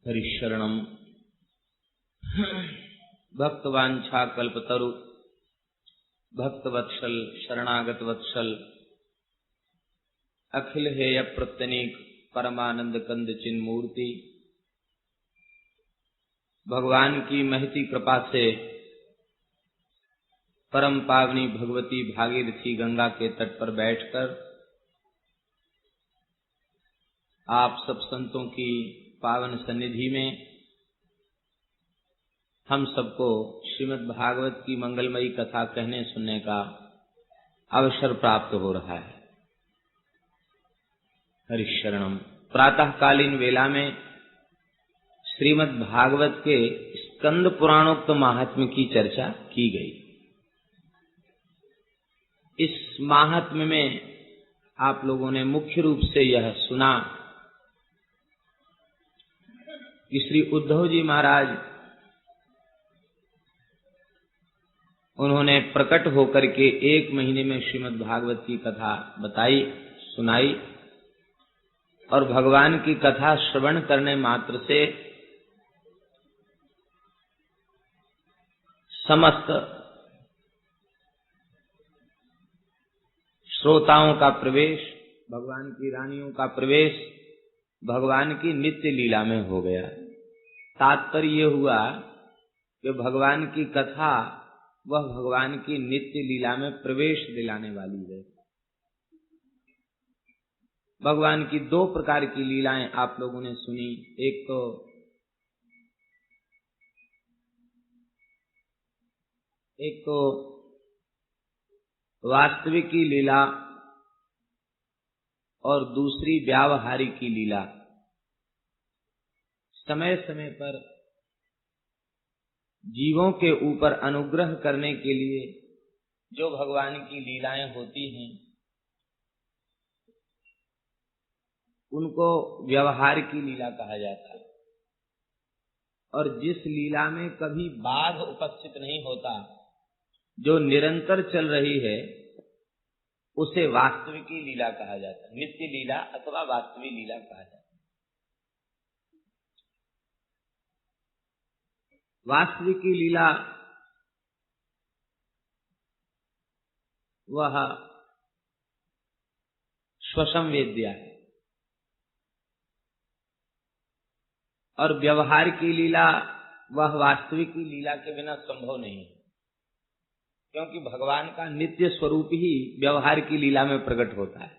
हरिशरणम भक्तवांछा कल्पतरु भक्तवत्सल शरणागत वत्सल अखिल हेय प्रत्यनीक परमानंद कंद चिन्ह मूर्ति भगवान की महती कृपा से परम पावनी भगवती भागीरथी गंगा के तट पर बैठकर आप सब संतों की पावन सन्निधि में हम सबको श्रीमद् भागवत की मंगलमयी कथा कहने सुनने का अवसर प्राप्त हो रहा है। हरिशरणम। प्रातःकालीन वेला में श्रीमद् भागवत के स्कंद पुराणोक्त महात्म्य की चर्चा की गई। इस महात्म्य में आप लोगों ने मुख्य रूप से यह सुना कि श्री उद्धव जी महाराज उन्होंने प्रकट होकर के 1 महीने में श्रीमद् भागवत की कथा बताई, सुनाई, और भगवान की कथा श्रवण करने मात्र से समस्त श्रोताओं का प्रवेश, भगवान की रानियों का प्रवेश भगवान की नित्य लीला में हो गया। तात्पर्य ये हुआ कि भगवान की कथा वह भगवान की नित्य लीला में प्रवेश दिलाने वाली है। भगवान की 2 प्रकार की लीलाएं आप लोगों ने सुनी। एक तो वास्तविक की लीला और दूसरी व्यावहारिक की लीला। समय समय पर जीवों के ऊपर अनुग्रह करने के लिए जो भगवान की लीलाएं होती हैं उनको व्यवहार की लीला कहा जाता है। और जिस लीला में कभी बाध उपस्थित नहीं होता, जो निरंतर चल रही है, उसे वास्तविकी लीला कहा जाता है। नित्य लीला अथवा वास्तविक लीला कहा जाता है। वास्तविकी लीला वह स्वसंवेद्या है और व्यवहार की लीला वह वास्तविकी लीला के बिना संभव नहीं है, क्योंकि भगवान का नित्य स्वरूप ही व्यवहार की लीला में प्रकट होता है।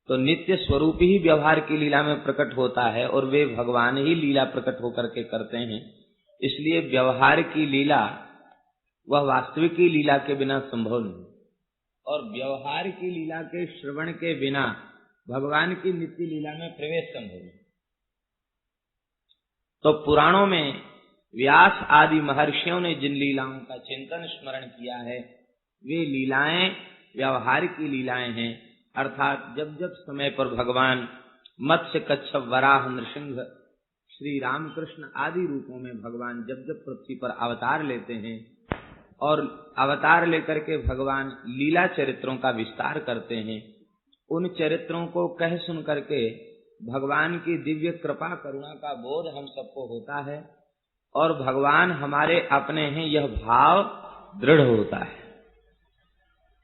तो नित्य स्वरूप ही व्यवहार की लीला में प्रकट होता है और वे भगवान ही लीला प्रकट होकर के करते हैं। इसलिए व्यवहार की लीला वह वास्तविक की लीला के बिना संभव नहीं, और व्यवहार की लीला के श्रवण के बिना भगवान की नित्य लीला में प्रवेश संभव नहीं। तो पुराणों में व्यास आदि महर्षियों ने जिन लीलाओं का चिंतन स्मरण किया है, वे लीलाएं व्यवहार की लीलाएं हैं। अर्थात जब जब समय पर भगवान मत्स्य, कच्छप, वराह, नृसिंह, श्री रामकृष्ण आदि रूपों में भगवान जब जब पृथ्वी पर अवतार लेते हैं और अवतार लेकर के भगवान लीला चरित्रों का विस्तार करते हैं, उन चरित्रों को कह सुन करके भगवान की दिव्य कृपा करुणा का बोध हम सबको होता है और भगवान हमारे अपने हैं यह भाव दृढ़ होता है।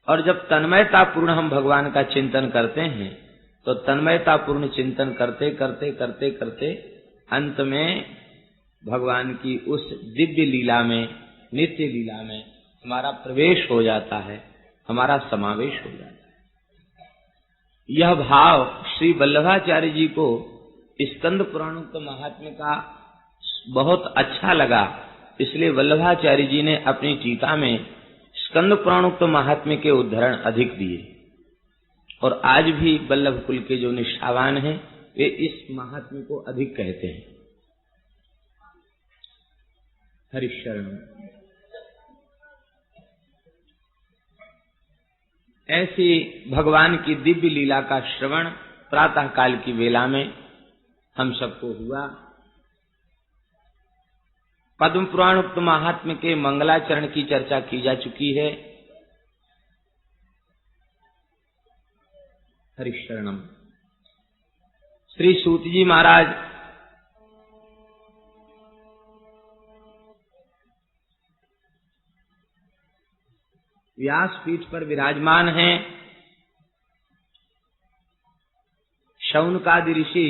और जब तन्मयता पूर्ण हम भगवान का चिंतन करते हैं, तो तन्मयता पूर्ण चिंतन करते करते करते करते अंत में भगवान की उस दिव्य लीला में, नित्य लीला में हमारा प्रवेश हो जाता है, हमारा समावेश हो जाता है। यह भाव श्री वल्लभाचार्य जी को स्कंद पुराणोक्त महात्म्य का बहुत अच्छा लगा। इसलिए वल्लभाचार्य जी ने अपनी टीका में स्कंद पुराणोक्त महात्म्य के उद्धरण अधिक दिए, और आज भी वल्लभ कुल के जो निष्ठावान हैं वे इस महात्म्य को अधिक कहते हैं। हरिशरण। ऐसी भगवान की दिव्य लीला का श्रवण प्रातः काल की वेला में हम सबको हुआ। पद्म पुराण उक्त महात्म्य के मंगलाचरण की चर्चा की जा चुकी है। हरिशरणम। श्री सूत जी महाराज व्यासपीठ पर विराजमान हैं। शौनकादि ऋषि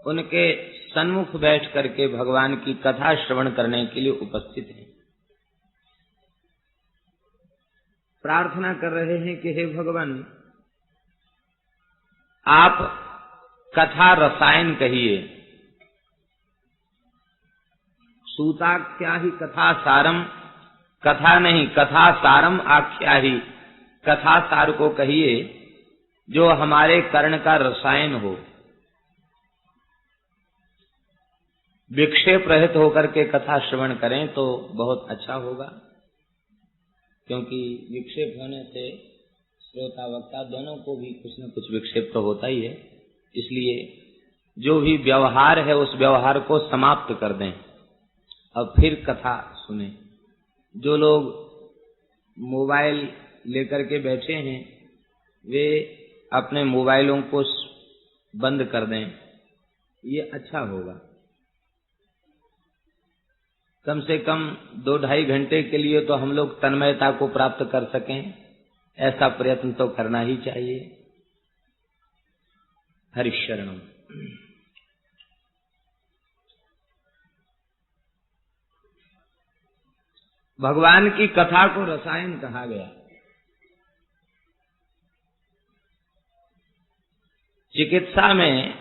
उनके सन्मुख बैठ करके भगवान की कथा श्रवण करने के लिए उपस्थित हैं। प्रार्थना कर रहे हैं कि हे भगवान, आप कथा रसायन कहिए। सूताख्या ही कथा सारम, कथा नहीं कथा सारम आख्या ही, कथा सार को कहिए जो हमारे कर्ण का रसायन हो। विक्षेप रहित होकर के कथा श्रवण करें तो बहुत अच्छा होगा, क्योंकि विक्षेप होने से श्रोता वक्ता दोनों को भी कुछ न कुछ विक्षेप तो होता ही है। इसलिए जो भी व्यवहार है उस व्यवहार को समाप्त कर दें और फिर कथा सुने। जो लोग मोबाइल लेकर के बैठे हैं वे अपने मोबाइलों को बंद कर दें, ये अच्छा होगा। कम से कम 2-2.5 घंटे के लिए तो हम लोग तन्मयता को प्राप्त कर सकें, ऐसा प्रयत्न तो करना ही चाहिए। हरिशरणम। भगवान की कथा को रसायन कहा गया। चिकित्सा में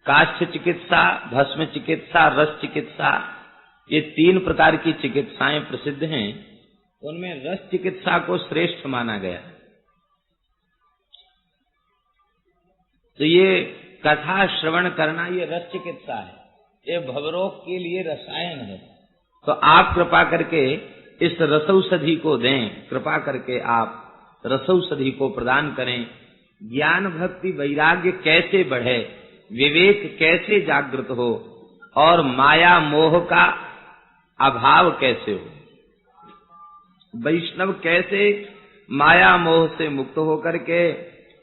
काष्ठ चिकित्सा, भस्म चिकित्सा, रस चिकित्सा, ये 3 प्रकार की चिकित्साएं प्रसिद्ध हैं। उनमें रस चिकित्सा को श्रेष्ठ माना गया। तो ये कथा श्रवण करना ये रस चिकित्सा है, ये भवरोग के लिए रसायन है। तो आप कृपा करके इस रसौषधि को दें, कृपा करके आप रसौषधि को प्रदान करें। ज्ञान भक्ति वैराग्य कैसे बढ़े, विवेक कैसे जागृत हो और माया मोह का अभाव कैसे हो, वैष्णव कैसे माया मोह से मुक्त होकर के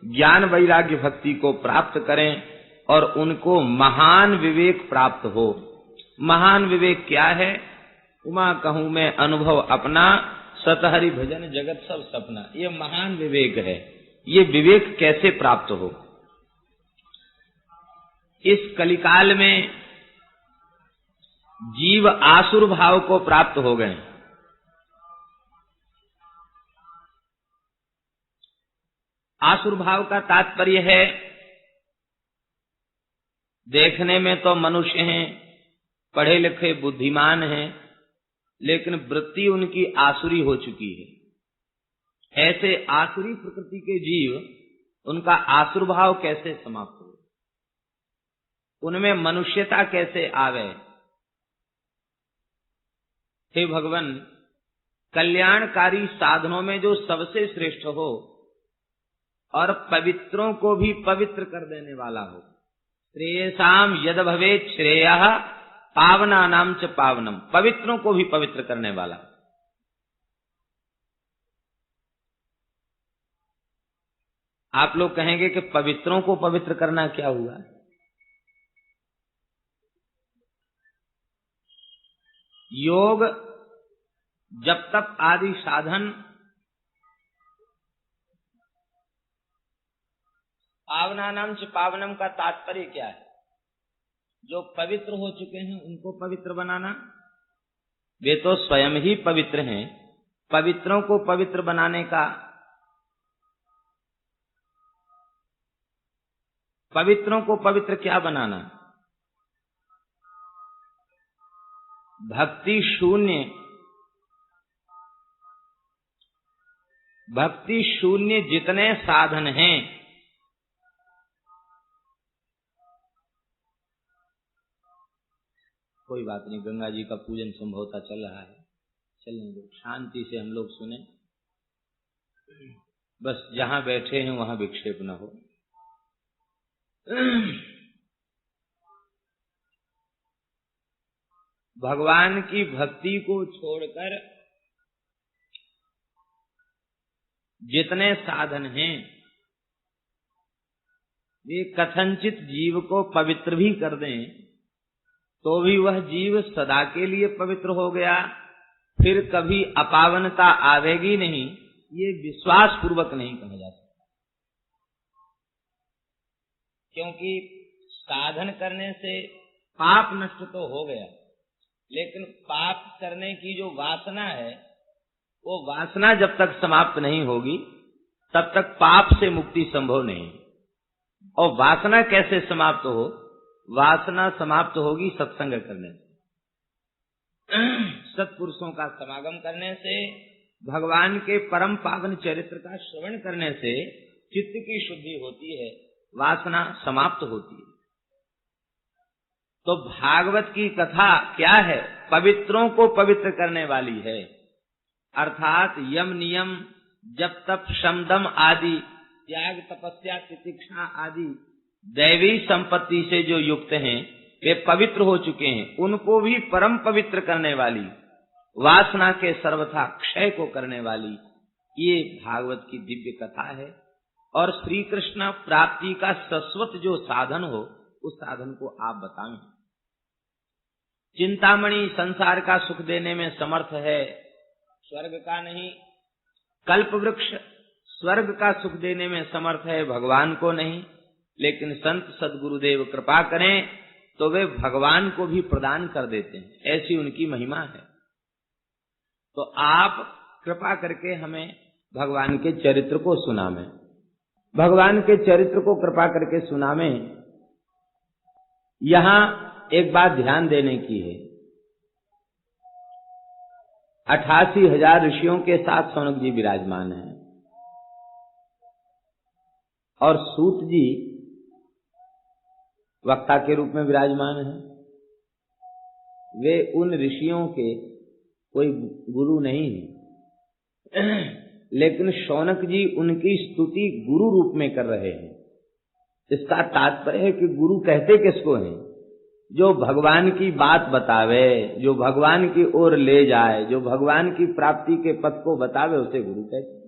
ज्ञान वैराग्य भक्ति को प्राप्त करें और उनको महान विवेक प्राप्त हो। महान विवेक क्या है? उमा कहूं मैं अनुभव अपना, सतहरि भजन जगत सब सपना, ये महान विवेक है। ये विवेक कैसे प्राप्त हो? इस कलिकाल में जीव आसुर भाव को प्राप्त हो गए। आसुर भाव का तात्पर्य है, देखने में तो मनुष्य हैं, पढ़े लिखे बुद्धिमान हैं, लेकिन वृत्ति उनकी आसुरी हो चुकी है। ऐसे आसुरी प्रकृति के जीव, उनका आसुर भाव कैसे समाप्त हो, उनमें मनुष्यता कैसे आवे? हे भगवान, कल्याणकारी साधनों में जो सबसे श्रेष्ठ हो और पवित्रों को भी पवित्र कर देने वाला हो। श्रेयसाम यद भवेत् श्रेयः पावनानां च पावनम, पवित्रों को भी पवित्र करने वाला। आप लोग कहेंगे कि पवित्रों को पवित्र करना क्या हुआ? योग जब तक आदि साधन पावनानां च पावनम का तात्पर्य क्या है? जो पवित्र हो चुके हैं उनको पवित्र बनाना। वे तो स्वयं ही पवित्र हैं, पवित्रों को पवित्र बनाने का, पवित्रों को पवित्र क्या बनाना? भक्ति शून्य जितने साधन हैं, कोई बात नहीं, गंगा जी का पूजन संभवतः चल रहा है, चलने दो, शांति से हम लोग सुने। बस जहां बैठे हैं वहां विक्षेप न हो। भगवान की भक्ति को छोड़कर जितने साधन हैं वे कथनचित जीव को पवित्र भी कर दें तो भी वह जीव सदा के लिए पवित्र हो गया फिर कभी अपावनता आवेगी नहीं, ये विश्वास पूर्वक नहीं कहा जा सकता। क्योंकि साधन करने से पाप नष्ट तो हो गया, लेकिन पाप करने की जो वासना है, वो वासना जब तक समाप्त नहीं होगी तब तक पाप से मुक्ति संभव नहीं। और वासना कैसे समाप्त हो? वासना समाप्त होगी सत्संग करने से, सत्पुरुषों का समागम करने से, भगवान के परम पावन चरित्र का श्रवण करने से चित्त की शुद्धि होती है, वासना समाप्त होती है। तो भागवत की कथा क्या है? पवित्रों को पवित्र करने वाली है। अर्थात यम नियम, जप तप शमदम आदि, त्याग तपस्या तितिक्षा आदि दैवी संपत्ति से जो युक्त हैं, वे पवित्र हो चुके हैं। उनको भी परम पवित्र करने वाली, वासना के सर्वथा क्षय को करने वाली ये भागवत की दिव्य कथा है। और श्री कृष्ण प्राप्ति का शाश्वत जो साधन हो, उस साधन को आप बताएं। चिंतामणि संसार का सुख देने में समर्थ है, स्वर्ग का नहीं। कल्प वृक्ष स्वर्ग का सुख देने में समर्थ है, भगवान को नहीं। लेकिन संत सद्गुरुदेव कृपा करें तो वे भगवान को भी प्रदान कर देते हैं, ऐसी उनकी महिमा है। तो आप कृपा करके हमें भगवान के चरित्र को सुनावें, भगवान के चरित्र को कृपा करके सुनावें। यहां एक बात ध्यान देने की है, 88,000 ऋषियों के साथ शौनक जी विराजमान हैं और सूत जी वक्ता के रूप में विराजमान हैं। वे उन ऋषियों के कोई गुरु नहीं है, लेकिन शौनक जी उनकी स्तुति गुरु रूप में कर रहे हैं। इसका तात्पर्य है कि गुरु कहते किसको हैं? जो भगवान की बात बतावे, जो भगवान की ओर ले जाए, जो भगवान की प्राप्ति के पथ को बतावे, उसे गुरु कहते हैं।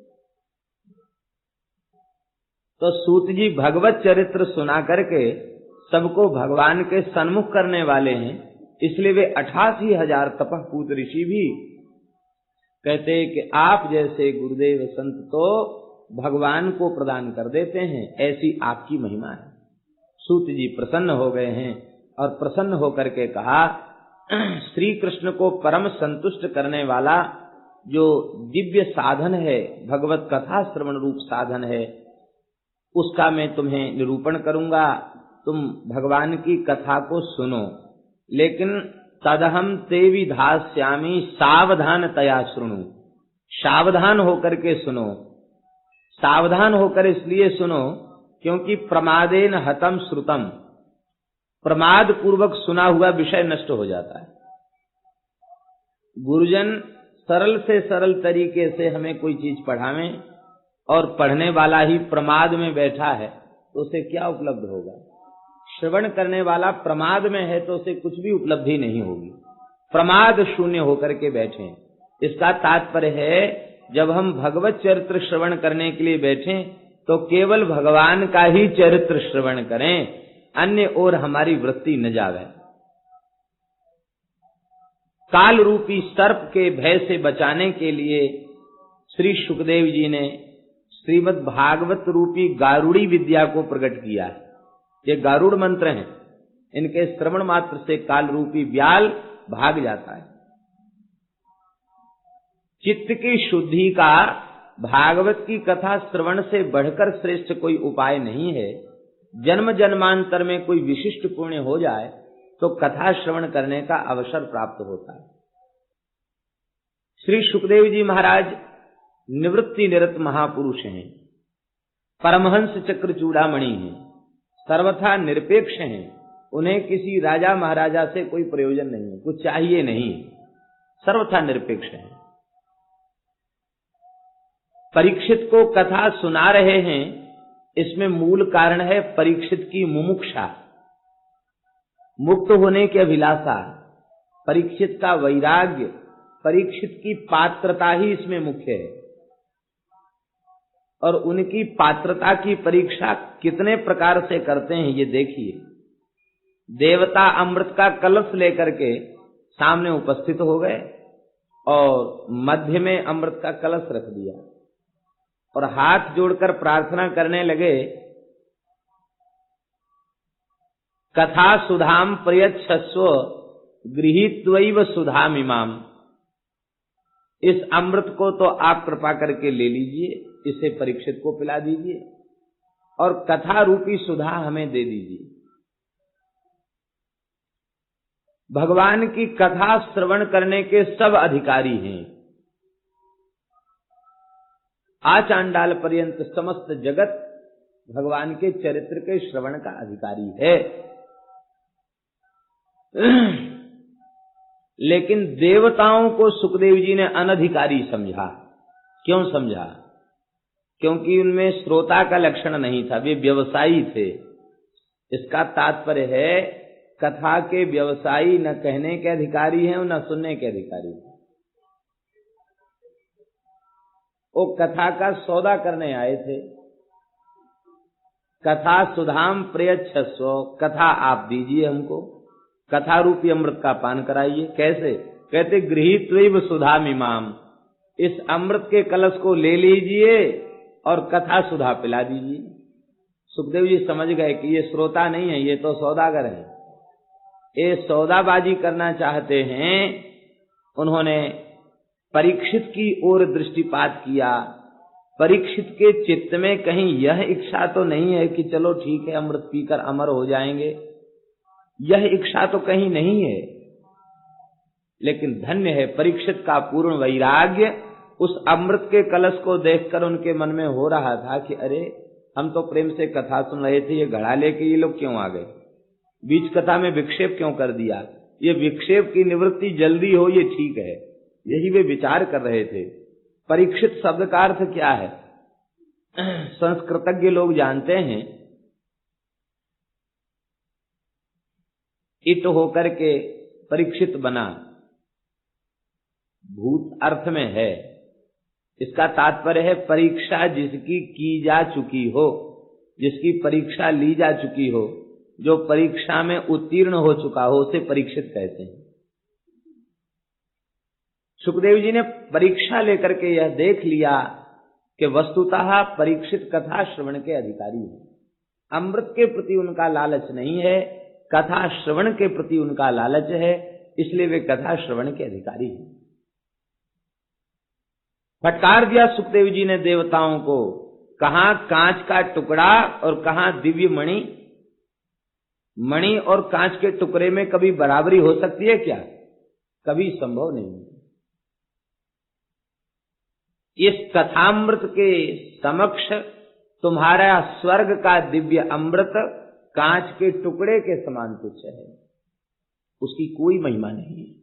तो सूत जी भगवत चरित्र सुना करके सबको भगवान के सन्मुख करने वाले हैं, इसलिए वे 88,000 तपःपूत ऋषि भी कहते हैं कि आप जैसे गुरुदेव संत तो भगवान को प्रदान कर देते हैं, ऐसी आपकी महिमा है। सूत जी प्रसन्न हो गए हैं और प्रसन्न होकर के कहा, श्री कृष्ण को परम संतुष्ट करने वाला जो दिव्य साधन है, भगवत कथा श्रवण रूप साधन है, उसका मैं तुम्हें निरूपण करूंगा। तुम भगवान की कथा को सुनो, लेकिन तदहम ते विधास्यामि सावधानतया शृणु। सावधान होकर के सुनो। सावधान होकर इसलिए सुनो क्योंकि प्रमादेन हतम श्रुतम, प्रमाद पूर्वक सुना हुआ विषय नष्ट हो जाता है। गुरुजन सरल से सरल तरीके से हमें कोई चीज पढ़ावें और पढ़ने वाला ही प्रमाद में बैठा है तो उसे क्या उपलब्ध होगा? श्रवण करने वाला प्रमाद में है तो उसे कुछ भी उपलब्धि नहीं होगी। प्रमाद शून्य होकर के बैठे। इसका तात्पर्य है जब हम भगवत चरित्र श्रवण करने के लिए बैठे तो केवल भगवान का ही चरित्र श्रवण करें, अन्य ओर हमारी वृत्ति न जावे। काल रूपी सर्प के भय से बचाने के लिए श्री सुखदेव जी ने श्रीमद् भागवत रूपी गारुड़ी विद्या को प्रकट किया है। ये गारुड़ मंत्र हैं, इनके श्रवण मात्र से काल रूपी व्याल भाग जाता है। चित्त की शुद्धि का भागवत की कथा श्रवण से बढ़कर श्रेष्ठ कोई उपाय नहीं है। जन्म जन्मांतर में कोई विशिष्ट पुण्य हो जाए तो कथा श्रवण करने का अवसर प्राप्त होता है। श्री सुखदेव जी महाराज निवृत्ति निरत महापुरुष हैं, परमहंस चक्र चूड़ामणि हैं, सर्वथा निरपेक्ष हैं। उन्हें किसी राजा महाराजा से कोई प्रयोजन नहीं है, कुछ चाहिए नहीं, सर्वथा निरपेक्ष हैं। परीक्षित को कथा सुना रहे हैं, इसमें मूल कारण है परीक्षित की मुमुक्षा, मुक्त होने की अभिलाषा, परीक्षित का वैराग्य, परीक्षित की पात्रता ही इसमें मुख्य है। और उनकी पात्रता की परीक्षा कितने प्रकार से करते हैं ये देखिए। देवता अमृत का कलश लेकर के सामने उपस्थित हो गए और मध्य में अमृत का कलश रख दिया और हाथ जोड़कर प्रार्थना करने लगे, कथा सुधाम प्रयच्छस्व गृहीत्वैव सुधाम इमाम। इस अमृत को तो आप कृपा करके ले लीजिए, इसे परीक्षित को पिला दीजिए और कथा रूपी सुधा हमें दे दीजिए। भगवान की कथा श्रवण करने के सब अधिकारी हैं। आचांडाल पर्यंत समस्त जगत भगवान के चरित्र के श्रवण का अधिकारी है। लेकिन देवताओं को सुखदेव जी ने अनधिकारी समझा। क्यों समझा? क्योंकि उनमें श्रोता का लक्षण नहीं था, वे व्यवसायी थे। इसका तात्पर्य है कथा के व्यवसायी न कहने के अधिकारी हैं न सुनने के अधिकारी हैं। वो कथा का सौदा करने आए थे। कथा सुधाम प्रयच्छस्व, कथा आप दीजिए हमको, कथा रूपी अमृत का पान कराइए। कैसे? कहते गृहीत्वैव सुधाम इमाम, इस अमृत के कलश को ले लीजिए और कथा सुधा पिला दीजिए। सुखदेव जी समझ गए कि ये श्रोता नहीं है, ये तो सौदागर है, ये सौदाबाजी करना चाहते हैं। उन्होंने परीक्षित की ओर दृष्टिपात किया। परीक्षित के चित्त में कहीं यह इच्छा तो नहीं है कि चलो ठीक है अमृत पीकर अमर हो जाएंगे, यह इच्छा तो कहीं नहीं है। लेकिन धन्य है परीक्षित का पूर्ण वैराग्य। उस अमृत के कलश को देखकर उनके मन में हो रहा था कि अरे हम तो प्रेम से कथा सुन रहे थे, ये घड़ा लेके ये लोग क्यों आ गए, बीच कथा में विक्षेप क्यों कर दिया, ये विक्षेप की निवृत्ति जल्दी हो ये ठीक है, यही वे विचार कर रहे थे। परीक्षित शब्द का अर्थ क्या है? संस्कृतज्ञ लोग जानते हैं, इत होकर के परीक्षित बना, भूत अर्थ में है। इसका तात्पर्य है परीक्षा जिसकी की जा चुकी हो, जिसकी परीक्षा ली जा चुकी हो, जो परीक्षा में उत्तीर्ण हो चुका हो, उसे परीक्षित कहते हैं। सुखदेव जी ने परीक्षा लेकर के यह देख लिया कि वस्तुतः परीक्षित कथा श्रवण के अधिकारी हैं। अमृत के प्रति उनका लालच नहीं है, कथा श्रवण के प्रति उनका लालच है, इसलिए वे कथा श्रवण के अधिकारी हैं। फटकार दिया सुखदेव जी ने देवताओं को, कहां कांच का टुकड़ा और कहां दिव्य मणि। मणि और कांच के टुकड़े में कभी बराबरी हो सकती है क्या? कभी संभव नहीं। इस कथामृत के समक्ष तुम्हारा स्वर्ग का दिव्य अमृत कांच के टुकड़े के समान तुच्छ है, उसकी कोई महिमा नहीं है।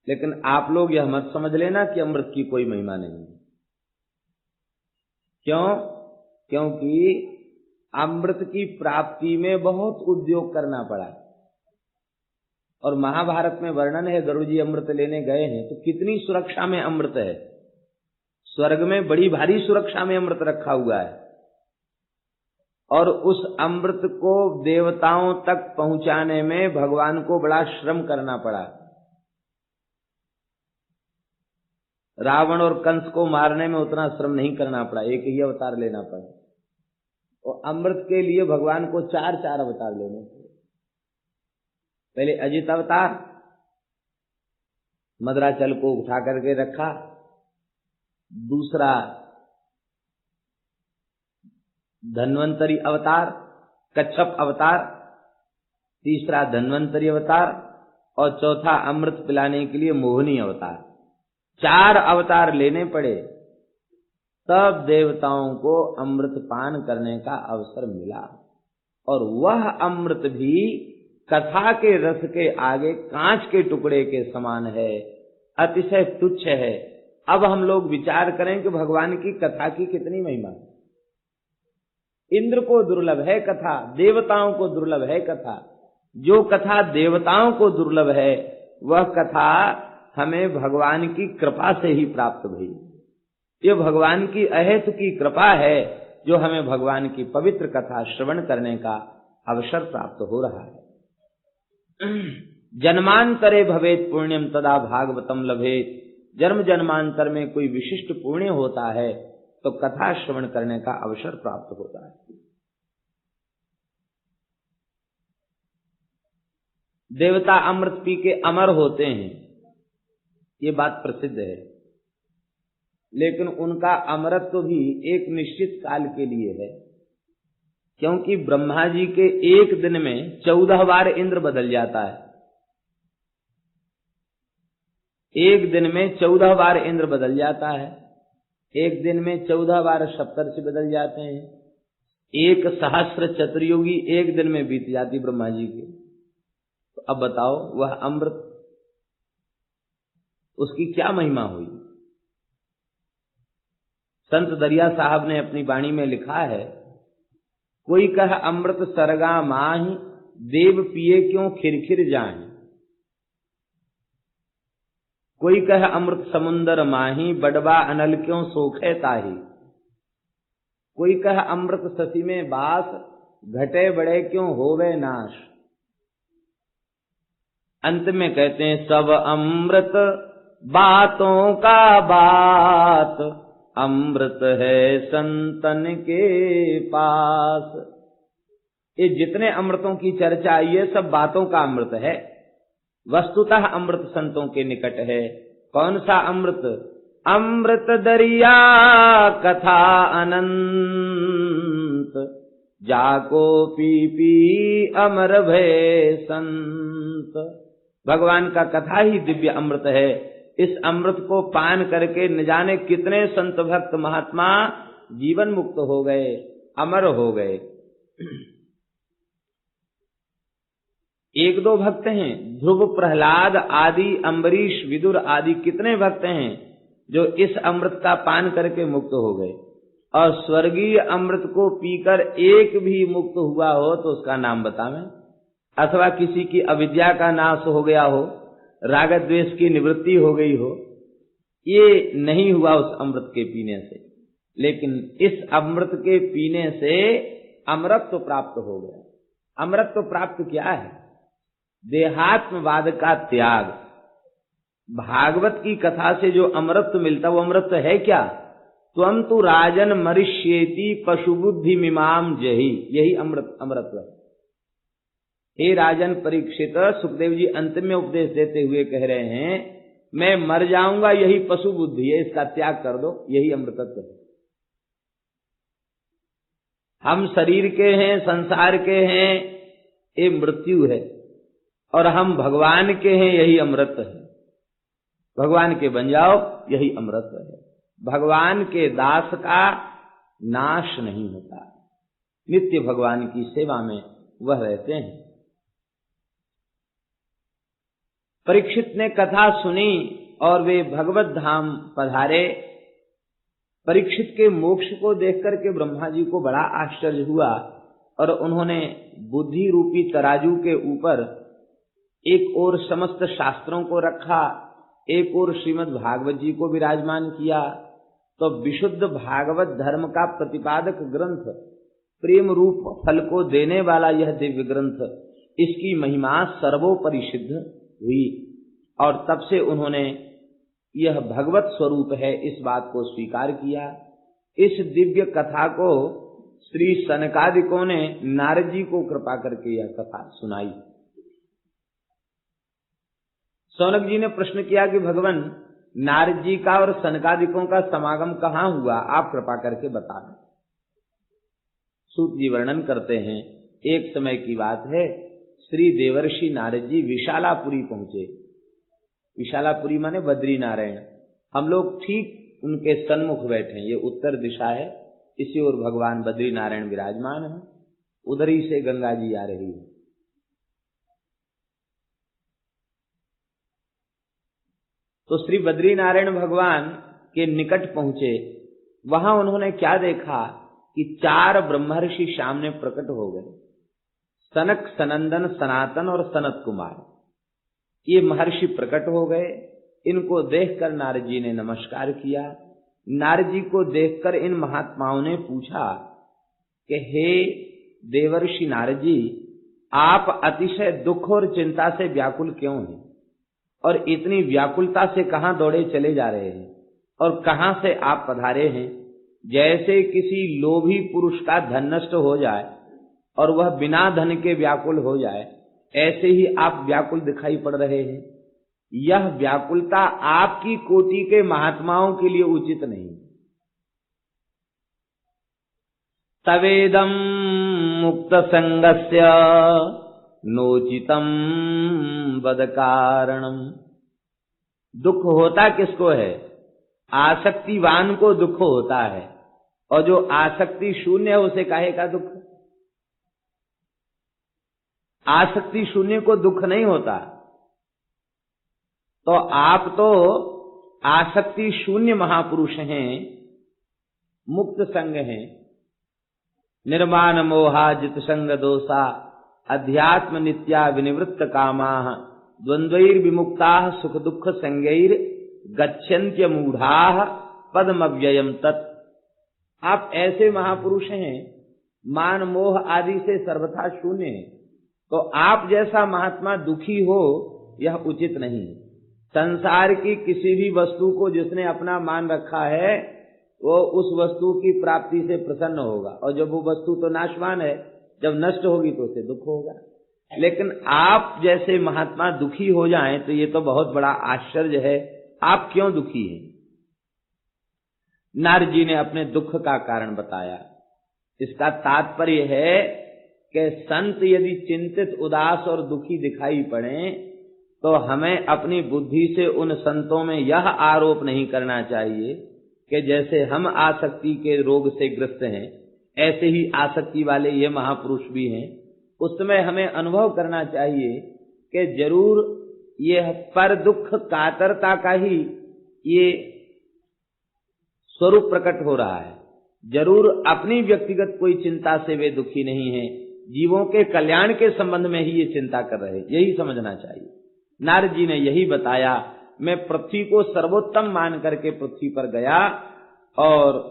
लेकिन आप लोग यह मत समझ लेना कि अमृत की कोई महिमा नहीं है। क्यों? क्योंकि अमृत की प्राप्ति में बहुत उद्योग करना पड़ा। और महाभारत में वर्णन है, गुरु जी अमृत लेने गए हैं तो कितनी सुरक्षा में अमृत है। स्वर्ग में बड़ी भारी सुरक्षा में अमृत रखा हुआ है और उस अमृत को देवताओं तक पहुंचाने में भगवान को बड़ा श्रम करना पड़ा। रावण और कंस को मारने में उतना श्रम नहीं करना पड़ा, एक ही अवतार लेना पड़ा। और अमृत के लिए भगवान को 4 अवतार लेने पड़े। पहले अजित अवतार, मदराचल को उठा करके रखा। दूसरा धन्वंतरी अवतार, कच्छप अवतार। तीसरा धन्वंतरी अवतार और चौथा अमृत पिलाने के लिए मोहिनी अवतार। 4 अवतार लेने पड़े, तब देवताओं को अमृत पान करने का अवसर मिला। और वह अमृत भी कथा के रस के आगे कांच के टुकड़े के समान है, अतिशय तुच्छ है। अब हम लोग विचार करें कि भगवान की कथा की कितनी महिमा है। इंद्र को दुर्लभ है कथा, देवताओं को दुर्लभ है कथा। जो कथा देवताओं को दुर्लभ है वह कथा हमें भगवान की कृपा से ही प्राप्त हुई। ये भगवान की अहेतु की कृपा है जो हमें भगवान की पवित्र कथा श्रवण करने का अवसर प्राप्त हो रहा है। जन्मांतरे भवेत पुण्यम तदा भागवतम लभेत। जन्म जन्मांतर में कोई विशिष्ट पुण्य होता है तो कथा श्रवण करने का अवसर प्राप्त होता है। देवता अमृत पी के अमर होते हैं, ये बात प्रसिद्ध है, लेकिन उनका अमरत्व भी एक निश्चित काल के लिए है, क्योंकि ब्रह्मा जी के एक दिन में 14 बार इंद्र बदल जाता है। एक दिन में 14 बार इंद्र बदल जाता है, एक दिन में 14 बार सप्तर्षि बदल जाते हैं, एक सहस्र चतुर्युगी एक दिन में बीत जाती ब्रह्मा जी के। तो अब बताओ वह अमृत, उसकी क्या महिमा हुई। संत दरिया साहब ने अपनी वाणी में लिखा है, कोई कह अमृत सरगा माही, देव पिए क्यों खिरखिर जाए। कोई कह अमृत समुंदर माही, बडवा अनल क्यों सोखे ताही। कोई कह अमृत शशि में बास, घटे बड़े क्यों होवे नाश। अंत में कहते हैं सब अमृत बातों का बात, अमृत है संतन के पास। ये जितने अमृतों की चर्चा ये सब बातों का अमृत है, वस्तुतः अमृत संतों के निकट है। कौन सा अमृत? अमृत दरिया कथा अनंत, जाको पी पी अमर भय संत। भगवान का कथा ही दिव्य अमृत है। इस अमृत को पान करके न जाने कितने संत भक्त महात्मा जीवन मुक्त हो गए, अमर हो गए। एक दो भक्त हैं, ध्रुव प्रहलाद आदि, अम्बरीश विदुर आदि कितने भक्त हैं जो इस अमृत का पान करके मुक्त हो गए। और स्वर्गीय अमृत को पीकर एक भी मुक्त हुआ हो तो उसका नाम बतावें, अथवा किसी की अविद्या का नाश हो गया हो, राग द्वेष की निवृत्ति हो गई हो, ये नहीं हुआ उस अमृत के पीने से। लेकिन इस अमृत के पीने से अमरत्व प्राप्त हो गया। अमरत्व प्राप्त क्या है? देहात्मवाद का त्याग। भागवत की कथा से जो अमरत्व मिलता वो अमरत्व है क्या? त्वं तु राजन मरिष्येति पशुबुद्धि मिमाम जहि, यही अमरत्व है। हे राजन परीक्षित, सुखदेव जी अंत में उपदेश देते हुए कह रहे हैं मैं मर जाऊंगा, यही पशु बुद्धि है, इसका त्याग कर दो, यही अमृतत्व है। हम शरीर के हैं, संसार के हैं, ये मृत्यु है, और हम भगवान के हैं, यही अमृत है। भगवान के बन जाओ, यही अमृत है। भगवान के दास का नाश नहीं होता, नित्य भगवान की सेवा में वह रहते हैं। परीक्षित ने कथा सुनी और वे भगवत धाम पधारे। परीक्षित के मोक्ष को देखकर के ब्रह्मा जी को बड़ा आश्चर्य हुआ और उन्होंने बुद्धि रूपी तराजू के ऊपर एक ओर समस्त शास्त्रों को रखा, एक ओर श्रीमद् भागवत जी को विराजमान किया। तो विशुद्ध भागवत धर्म का प्रतिपादक ग्रंथ, प्रेम रूप फल को देने वाला यह दिव्य ग्रंथ, इसकी महिमा सर्वोपरि सिद्ध हुई। और तब से उन्होंने यह भगवत स्वरूप है इस बात को स्वीकार किया। इस दिव्य कथा को श्री सनकादिकों ने नारद जी को कृपा करके यह कथा सुनाई। सौनक जी ने प्रश्न किया कि भगवान, नारद जी का और सनकादिकों का समागम कहाँ हुआ, आप कृपा करके बता दें। सूत जी वर्णन करते हैं, एक समय की बात है, श्री देवर्षि नारद जी विशालापुरी पहुंचे। विशालापुरी माने बद्री नारायण। हम लोग ठीक उनके सन्मुख बैठे हैं, ये उत्तर दिशा है, इसी ओर भगवान बद्री नारायण विराजमान है, उधर ही से गंगा जी आ रही है। तो श्री बद्री नारायण भगवान के निकट पहुंचे। वहां उन्होंने क्या देखा कि 4 ब्रह्मर्षि सामने प्रकट हो गए, सनक, सनंदन, सनातन और सनत कुमार। ये महर्षि प्रकट हो गए। इनको देखकर नारद जी ने नमस्कार किया। नारद जी को देखकर इन महात्माओं ने पूछा कि हे देवर्षि नारद जी, आप अतिशय दुख और चिंता से व्याकुल क्यों हैं, और इतनी व्याकुलता से कहाँ दौड़े चले जा रहे हैं, और कहाँ से आप पधारे हैं। जैसे किसी लोभी पुरुष का धन नष्ट हो जाए और वह बिना धन के व्याकुल हो जाए, ऐसे ही आप व्याकुल दिखाई पड़ रहे हैं। यह व्याकुलता आपकी कोटि के महात्माओं के लिए उचित नहीं। तवेदम मुक्त संगस्य नोचितम वद कारणम। दुख होता किसको है? आसक्तिवान को दुख होता है, और जो आसक्ति शून्य है उसे काहे का दुख? आसक्ति शून्य को दुख नहीं होता। तो आप तो आसक्ति शून्य महापुरुष हैं, मुक्त संग हैं। निर्माण मोहा जित संग दोषा अध्यात्म नित्या विनिवृत्त कामाः द्वंद्वैर विमुक्ताः सुख दुख संगैर गच्छन्त्य मूढ़ाः पद्मव्ययम् तत्। आप ऐसे महापुरुष हैं, मान मोह आदि से सर्वथा शून्य हैं। तो आप जैसा महात्मा दुखी हो यह उचित नहीं। संसार की किसी भी वस्तु को जिसने अपना मान रखा है वो उस वस्तु की प्राप्ति से प्रसन्न होगा, और जब वो वस्तु तो नाशवान है, जब नष्ट होगी तो उसे दुख होगा। लेकिन आप जैसे महात्मा दुखी हो जाएं तो ये तो बहुत बड़ा आश्चर्य है। आप क्यों दुखी हैं? नारद जी ने अपने दुख का कारण बताया। इसका तात्पर्य है कि संत यदि चिंतित, उदास और दुखी दिखाई पड़े तो हमें अपनी बुद्धि से उन संतों में यह आरोप नहीं करना चाहिए कि जैसे हम आसक्ति के रोग से ग्रस्त हैं ऐसे ही आसक्ति वाले ये महापुरुष भी हैं। उस समय हमें अनुभव करना चाहिए कि जरूर ये पर दुख कातरता का ही ये स्वरूप प्रकट हो रहा है। जरूर अपनी व्यक्तिगत कोई चिंता से वे दुखी नहीं हैं, जीवों के कल्याण के संबंध में ही ये चिंता कर रहे हैं, यही समझना चाहिए। नारद जी ने यही बताया। मैं पृथ्वी को सर्वोत्तम मान करके पृथ्वी पर गया और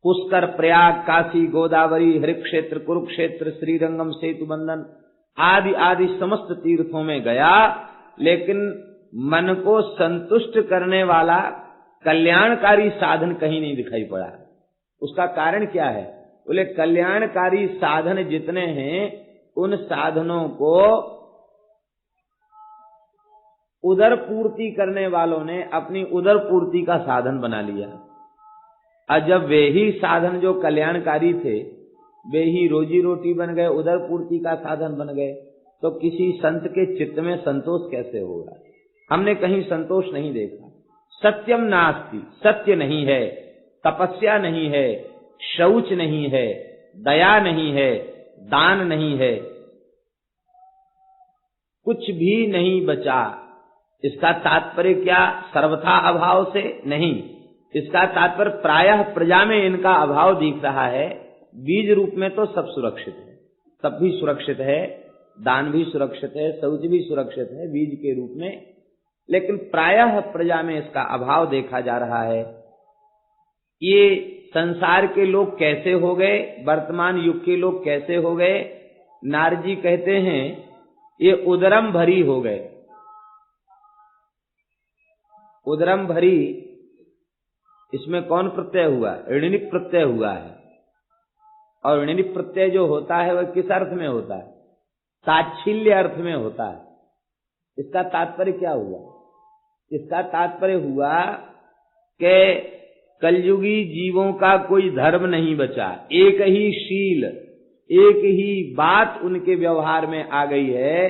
पुष्कर, प्रयाग, काशी, गोदावरी, हरिक्षेत्र, कुरुक्षेत्र, श्रीरंगम, सेतु बंधन आदि आदि समस्त तीर्थों में गया, लेकिन मन को संतुष्ट करने वाला कल्याणकारी साधन कहीं नहीं दिखाई पड़ा। उसका कारण क्या है? बोले कल्याणकारी साधन जितने हैं उन साधनों को उदर पूर्ति करने वालों ने अपनी उदर पूर्ति का साधन बना लिया। और जब वे ही साधन जो कल्याणकारी थे वे ही रोजी रोटी बन गए, उदर पूर्ति का साधन बन गए, तो किसी संत के चित्त में संतोष कैसे होगा? हमने कहीं संतोष नहीं देखा। सत्यम नास्ति, सत्य नहीं है, तपस्या नहीं है, शौच नहीं है, दया नहीं है, दान नहीं है, कुछ भी नहीं बचा। इसका तात्पर्य क्या? सर्वथा अभाव से नहीं। इसका तात्पर्य प्रायः प्रजा में इनका अभाव दिख रहा है। बीज रूप में तो सब सुरक्षित है, सब भी सुरक्षित है, दान भी सुरक्षित है, शौच भी सुरक्षित है बीज के रूप में, लेकिन प्रायः प्रजा में इसका अभाव देखा जा रहा है। ये संसार के लोग कैसे हो गए, वर्तमान युग के लोग कैसे हो गए? नारद जी कहते हैं ये उदरम भरी हो गए। उदरम भरी, इसमें कौन प्रत्यय हुआ? ऋणिक प्रत्यय हुआ है। और ऋणिक प्रत्यय जो होता है वह किस अर्थ में होता है? ताच्छिल्य अर्थ में होता है। इसका तात्पर्य क्या हुआ? इसका तात्पर्य हुआ कि कलयुगी जीवों का कोई धर्म नहीं बचा, एक ही शील, एक ही बात उनके व्यवहार में आ गई है,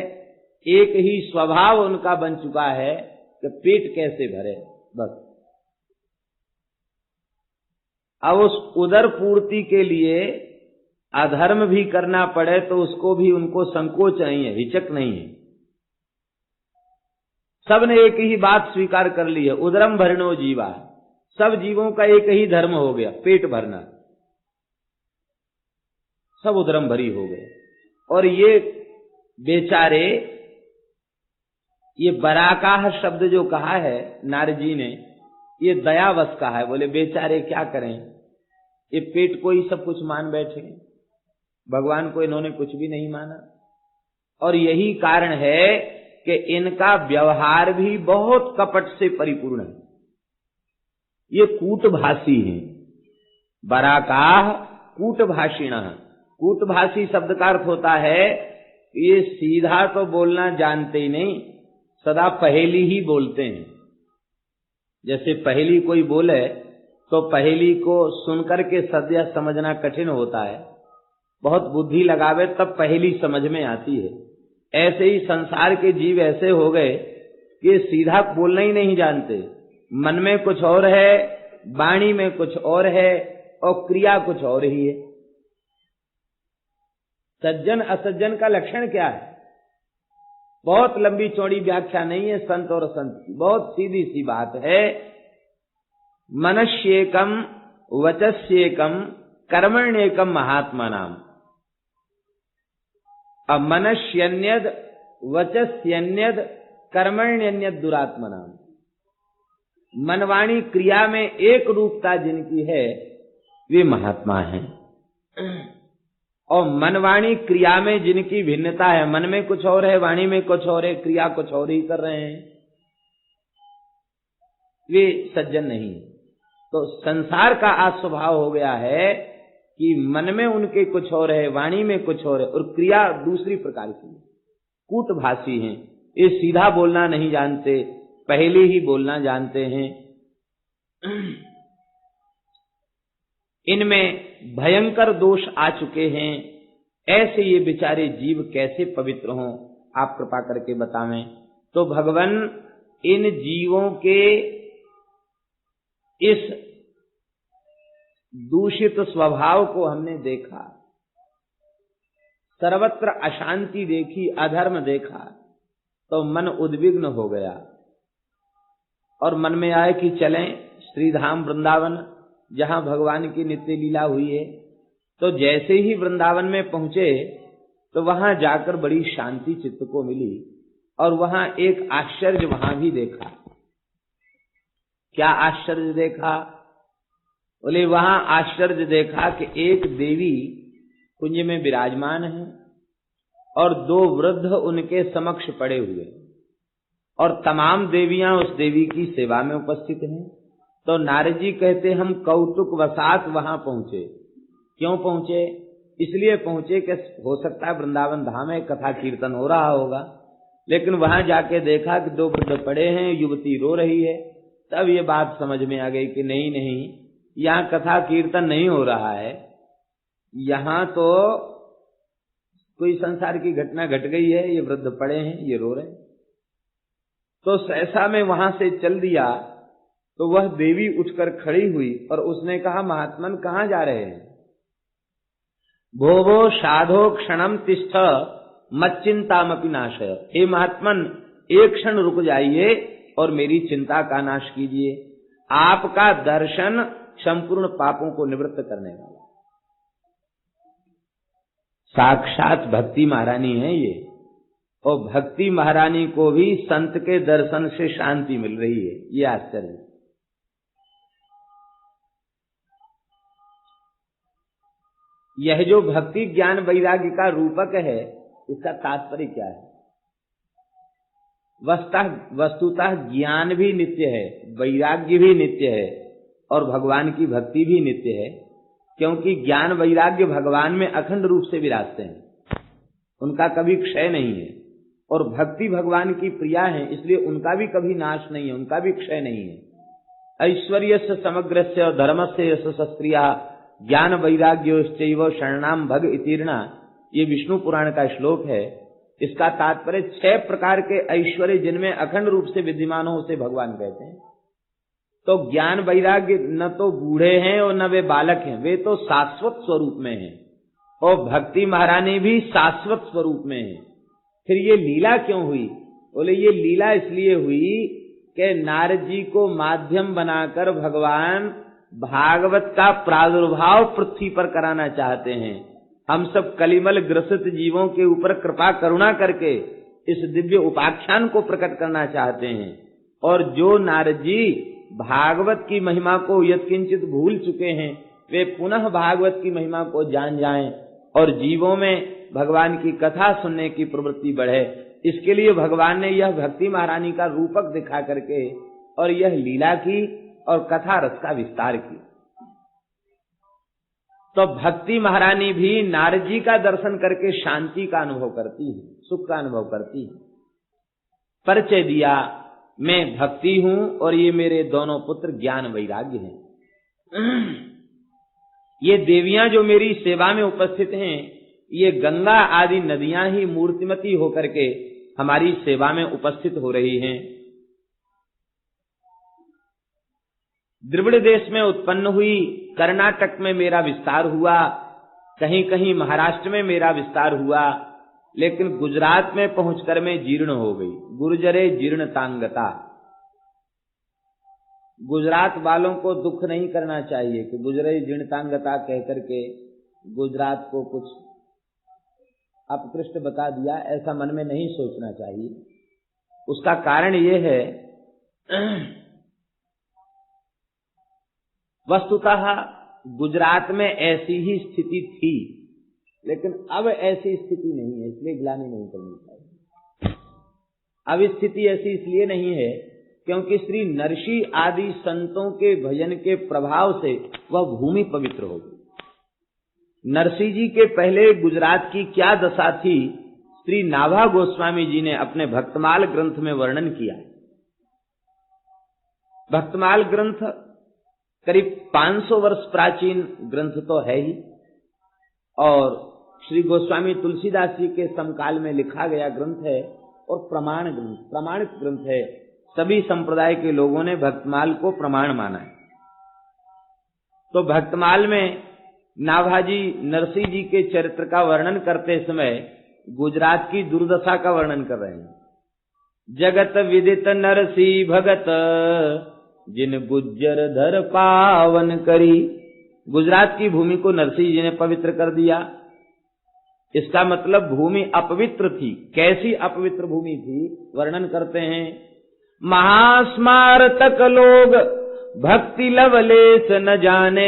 एक ही स्वभाव उनका बन चुका है कि पेट कैसे भरे, बस। अब उस उदर पूर्ति के लिए अधर्म भी करना पड़े तो उसको भी उनको संकोच नहीं है, हिचक नहीं है। सबने एक ही बात स्वीकार कर ली है, उदरम भरणो जीवा। सब जीवों का एक ही धर्म हो गया, पेट भरना। सब उदरम भरी हो गए। और ये बेचारे, ये बराकाह शब्द जो कहा है नारद जी ने, ये दयावश कहा है। बोले बेचारे क्या करें, ये पेट को ही सब कुछ मान बैठे। भगवान को इन्होंने कुछ भी नहीं माना। और यही कारण है कि इनका व्यवहार भी बहुत कपट से परिपूर्ण है। ये कूटभाषी हैं। बराकाह कूटभाषिणः। कूटभाषी शब्द का अर्थ होता है ये सीधा तो बोलना जानते ही नहीं, सदा पहेली ही बोलते हैं। जैसे पहेली कोई बोले तो पहेली को सुनकर के सद्य समझना कठिन होता है, बहुत बुद्धि लगावे तब पहेली समझ में आती है। ऐसे ही संसार के जीव ऐसे हो गए कि सीधा बोलना ही नहीं जानते, मन में कुछ और है, वाणी में कुछ और है और क्रिया कुछ और ही है। सज्जन असज्जन का लक्षण क्या है? बहुत लंबी चौड़ी व्याख्या नहीं है संत और संत की, बहुत सीधी सी बात है। मनस्येकम वचस्येकम कर्मण्येकम महात्मानाम। अब मनस्यन्यद वचस्यन्यद कर्मण्यन्यद दुरात्मनाम। मनवाणी क्रिया में एक रूपता जिनकी है वे महात्मा हैं, और मनवाणी क्रिया में जिनकी भिन्नता है, मन में कुछ और है, वाणी में कुछ और है, क्रिया कुछ और ही कर रहे हैं, वे सज्जन नहीं। तो संसार का आज स्वभाव हो गया है कि मन में उनके कुछ और है, वाणी में कुछ और है और क्रिया दूसरी प्रकार की। कूटभाषी हैं, ये सीधा बोलना नहीं जानते, पहले ही बोलना जानते हैं। इनमें भयंकर दोष आ चुके हैं। ऐसे ये बेचारे जीव कैसे पवित्र हों, आप कृपा करके बतावें। तो भगवान इन जीवों के इस दूषित स्वभाव को हमने देखा, सर्वत्र अशांति देखी, अधर्म देखा, तो मन उद्विग्न हो गया और मन में आए कि चलें श्रीधाम वृंदावन, जहां भगवान की नित्य लीला हुई है। तो जैसे ही वृंदावन में पहुंचे तो वहां जाकर बड़ी शांति चित्त को मिली और वहां एक आश्चर्य वहां भी देखा। क्या आश्चर्य देखा? बोले वहां आश्चर्य देखा कि एक देवी कुंज में विराजमान है और दो वृद्ध उनके समक्ष पड़े हुए और तमाम देवियां उस देवी की सेवा में उपस्थित हैं। तो नारद जी कहते हम कौतुक वसात वहां पहुंचे। क्यों पहुंचे? इसलिए पहुंचे कि हो सकता है वृंदावन धाम में कथा कीर्तन हो रहा होगा, लेकिन वहां जाके देखा कि दो वृद्ध पड़े हैं, युवती रो रही है। तब ये बात समझ में आ गई कि नहीं नहीं, यहाँ कथा कीर्तन नहीं हो रहा है, यहाँ तो कोई संसार की घटना घट गई है, ये वृद्ध पड़े हैं, ये रो रहे हैं। तो सहसा में वहां से चल दिया तो वह देवी उठकर खड़ी हुई और उसने कहा महात्मन कहाँ जा रहे हैं? भोवो साधो क्षणम तिष्ठ मच्चिंतामपि नाशय। हे महात्मन एक क्षण रुक जाइए और मेरी चिंता का नाश कीजिए। आपका दर्शन संपूर्ण पापों को निवृत्त करने वाला। साक्षात भक्ति महारानी है ये, और भक्ति महारानी को भी संत के दर्शन से शांति मिल रही है। ये आश्चर्य। यह जो भक्ति ज्ञान वैराग्य का रूपक है, इसका तात्पर्य क्या है? वस्तुतः ज्ञान भी नित्य है, वैराग्य भी नित्य है और भगवान की भक्ति भी नित्य है, क्योंकि ज्ञान वैराग्य भगवान में अखंड रूप से विराजते हैं, उनका कभी क्षय नहीं है। और भक्ति भगवान की प्रिया है, इसलिए उनका भी कभी नाश नहीं है, उनका भी क्षय नहीं है। ऐश्वर्यस्य समग्रस्य धर्मस्य यश शस्त्रिया ज्ञान वैराग्योश्चैव शरणाम भग इतीर्णा, ये विष्णु पुराण का श्लोक है। इसका तात्पर्य 6 प्रकार के ऐश्वर्य जिनमें अखंड रूप से विद्यमान हो उसे भगवान कहते हैं। तो ज्ञान वैराग्य न तो बूढ़े हैं और न वे बालक हैं, वे तो शाश्वत स्वरूप में हैं, और भक्ति महारानी भी शाश्वत स्वरूप में है। फिर ये लीला क्यों हुई? बोले ये लीला इसलिए हुई कि नारद जी को माध्यम बनाकर भगवान भागवत का प्रादुर्भाव पृथ्वी पर कराना चाहते हैं। हम सब कलिमल ग्रसित जीवों के ऊपर कृपा करुणा करके इस दिव्य उपाख्यान को प्रकट करना चाहते हैं। और जो नारद जी भागवत की महिमा को यत्किंचित भूल चुके हैं, वे पुनः भागवत की महिमा को जान जाएं और जीवों में भगवान की कथा सुनने की प्रवृत्ति बढ़े। इसके लिए भगवान ने यह भक्ति महारानी का रूपक दिखा करके और यह लीला की और कथा रस का विस्तार किया। तो भक्ति महारानी भी नारद जी का दर्शन करके शांति का अनुभव करती है, सुख का अनुभव करती है। परिचय दिया, मैं भक्ति हूं और ये मेरे दोनों पुत्र ज्ञान वैराग्य हैं। ये देवियां जो मेरी सेवा में उपस्थित हैं, ये गंगा आदि नदियां ही मूर्तिमती होकर के हमारी सेवा में उपस्थित हो रही हैं। द्रविड़ देश में उत्पन्न हुई, कर्नाटक में मेरा विस्तार हुआ, कहीं कहीं महाराष्ट्र में मेरा विस्तार हुआ, लेकिन गुजरात में पहुंचकर मैं जीर्ण हो गई। गुर्जरे जीर्णतांगता। गुजरात वालों को दुख नहीं करना चाहिए कि गुजरे जीर्णतांगता कहकर के गुजरात को कुछ अपकृष्ट बता दिया, ऐसा मन में नहीं सोचना चाहिए। उसका कारण यह है, वस्तुतः गुजरात में ऐसी ही स्थिति थी, लेकिन अब ऐसी स्थिति नहीं है, इसलिए ग्लानि नहीं करनी चाहिए। अब स्थिति ऐसी इसलिए नहीं है क्योंकि श्री नरसी आदि संतों के भजन के प्रभाव से वह भूमि पवित्र हो गई। नरसी जी के पहले गुजरात की क्या दशा थी, श्री नाभा गोस्वामी जी ने अपने भक्तमाल ग्रंथ में वर्णन किया। भक्तमाल ग्रंथ करीब 500 वर्ष प्राचीन ग्रंथ तो है ही, और श्री गोस्वामी तुलसीदास जी के समकाल में लिखा गया ग्रंथ है और प्रमाणित ग्रंथ है। सभी संप्रदाय के लोगों ने भक्तमाल को प्रमाण माना है। तो भक्तमाल में नाभाजी नरसी जी के चरित्र का वर्णन करते समय गुजरात की दुर्दशा का वर्णन कर रहे हैं। जगत विदित नरसी भगत, जिन गुज्जर धर पावन करी। गुजरात की भूमि को नरसी जी ने पवित्र कर दिया। इसका मतलब भूमि अपवित्र थी। कैसी अपवित्र भूमि थी, वर्णन करते हैं। महास्मार तक लोग भक्ति लवलेस न जाने,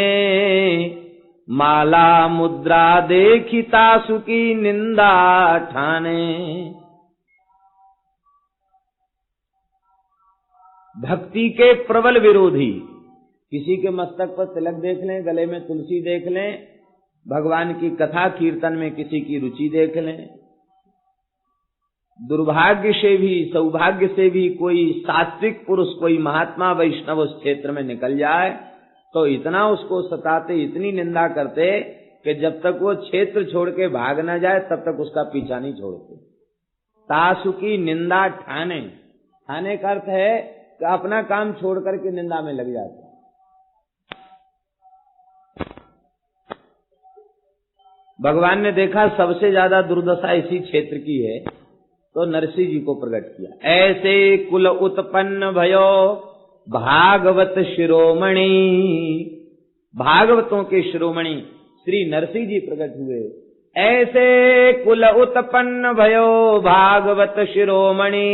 माला मुद्रा देखी तासु की निंदा ठाने। भक्ति के प्रबल विरोधी, किसी के मस्तक पर तिलक देख लें, गले में तुलसी देख लें, भगवान की कथा कीर्तन में किसी की रुचि देख लें। दुर्भाग्य से भी सौभाग्य से भी कोई सात्विक पुरुष, कोई महात्मा वैष्णव उस क्षेत्र में निकल जाए तो इतना उसको सताते, इतनी निंदा करते कि जब तक वो क्षेत्र छोड़ के भाग न जाए तब तक उसका पीछा नहीं छोड़ते। तासु की निंदा ठाने, ठाने का अर्थ है कि अपना काम छोड़ करके निंदा में लग जाते। भगवान ने देखा सबसे ज्यादा दुर्दशा इसी क्षेत्र की है, तो नरसी जी को प्रकट किया। ऐसे कुल उत्पन्न भयो भागवत शिरोमणि। भागवतों के शिरोमणि श्री नरसी जी प्रकट हुए। ऐसे कुल उत्पन्न भयो भागवत शिरोमणि,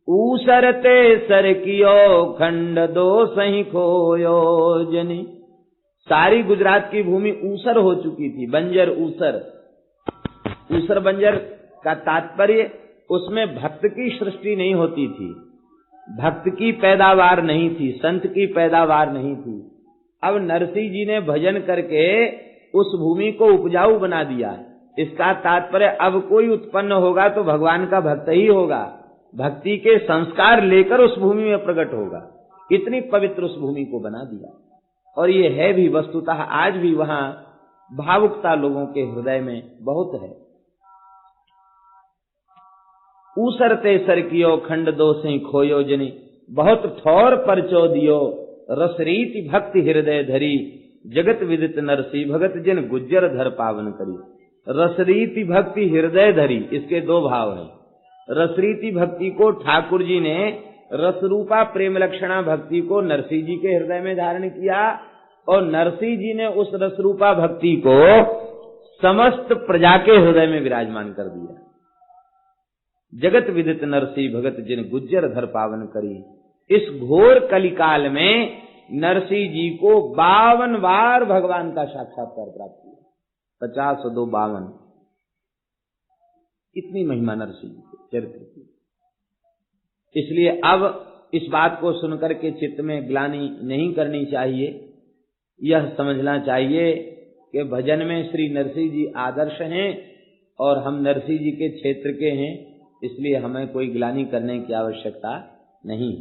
ऊसरते सर कियो खंड दो सही खोयो जनी। सारी गुजरात की भूमि ऊसर हो चुकी थी, बंजर ऊसर। ऊसर बंजर का तात्पर्य उसमें भक्त की सृष्टि नहीं होती थी, भक्त की पैदावार नहीं थी, संत की पैदावार नहीं थी। अब नरसी जी ने भजन करके उस भूमि को उपजाऊ बना दिया। इसका तात्पर्य अब कोई उत्पन्न होगा तो भगवान का भक्त ही होगा, भक्ति के संस्कार लेकर उस भूमि में प्रकट होगा। इतनी पवित्र उस भूमि को बना दिया। और ये है भी वस्तुतः, आज भी वहां भावुकता लोगों के हृदय में बहुत है। ऊसरते सर कियो खंड दो सही खोयो जनी, बहुत ठौर परचो दियो रसरीति भक्ति हृदय धरी, जगत विदित नरसी भगत जिन गुज्जर धर पावन करी। रसरीति भक्ति हृदय धरी, इसके दो भाव हैं। रसरीति भक्ति को ठाकुर जी ने, रसरूपा प्रेम लक्षणा भक्ति को नरसी जी के हृदय में धारण किया, और नरसी जी ने उस रसरूपा भक्ति को समस्त प्रजा के हृदय में विराजमान कर दिया। जगत विदित नरसी भगत जिन गुज्जर धर पावन करी। इस घोर कलिकाल में नरसी जी को 52 बार भगवान का साक्षात्कार प्राप्त हुआ। 50 और 2 52, इतनी महिमा नरसिंह के चरित्र की। इसलिए अब इस बात को सुनकर के चित्त में ग्लानि नहीं करनी चाहिए, यह समझना चाहिए कि भजन में श्री नरसिंह जी आदर्श हैं और हम नरसिंह जी के क्षेत्र के हैं, इसलिए हमें कोई ग्लानि करने की आवश्यकता नहीं।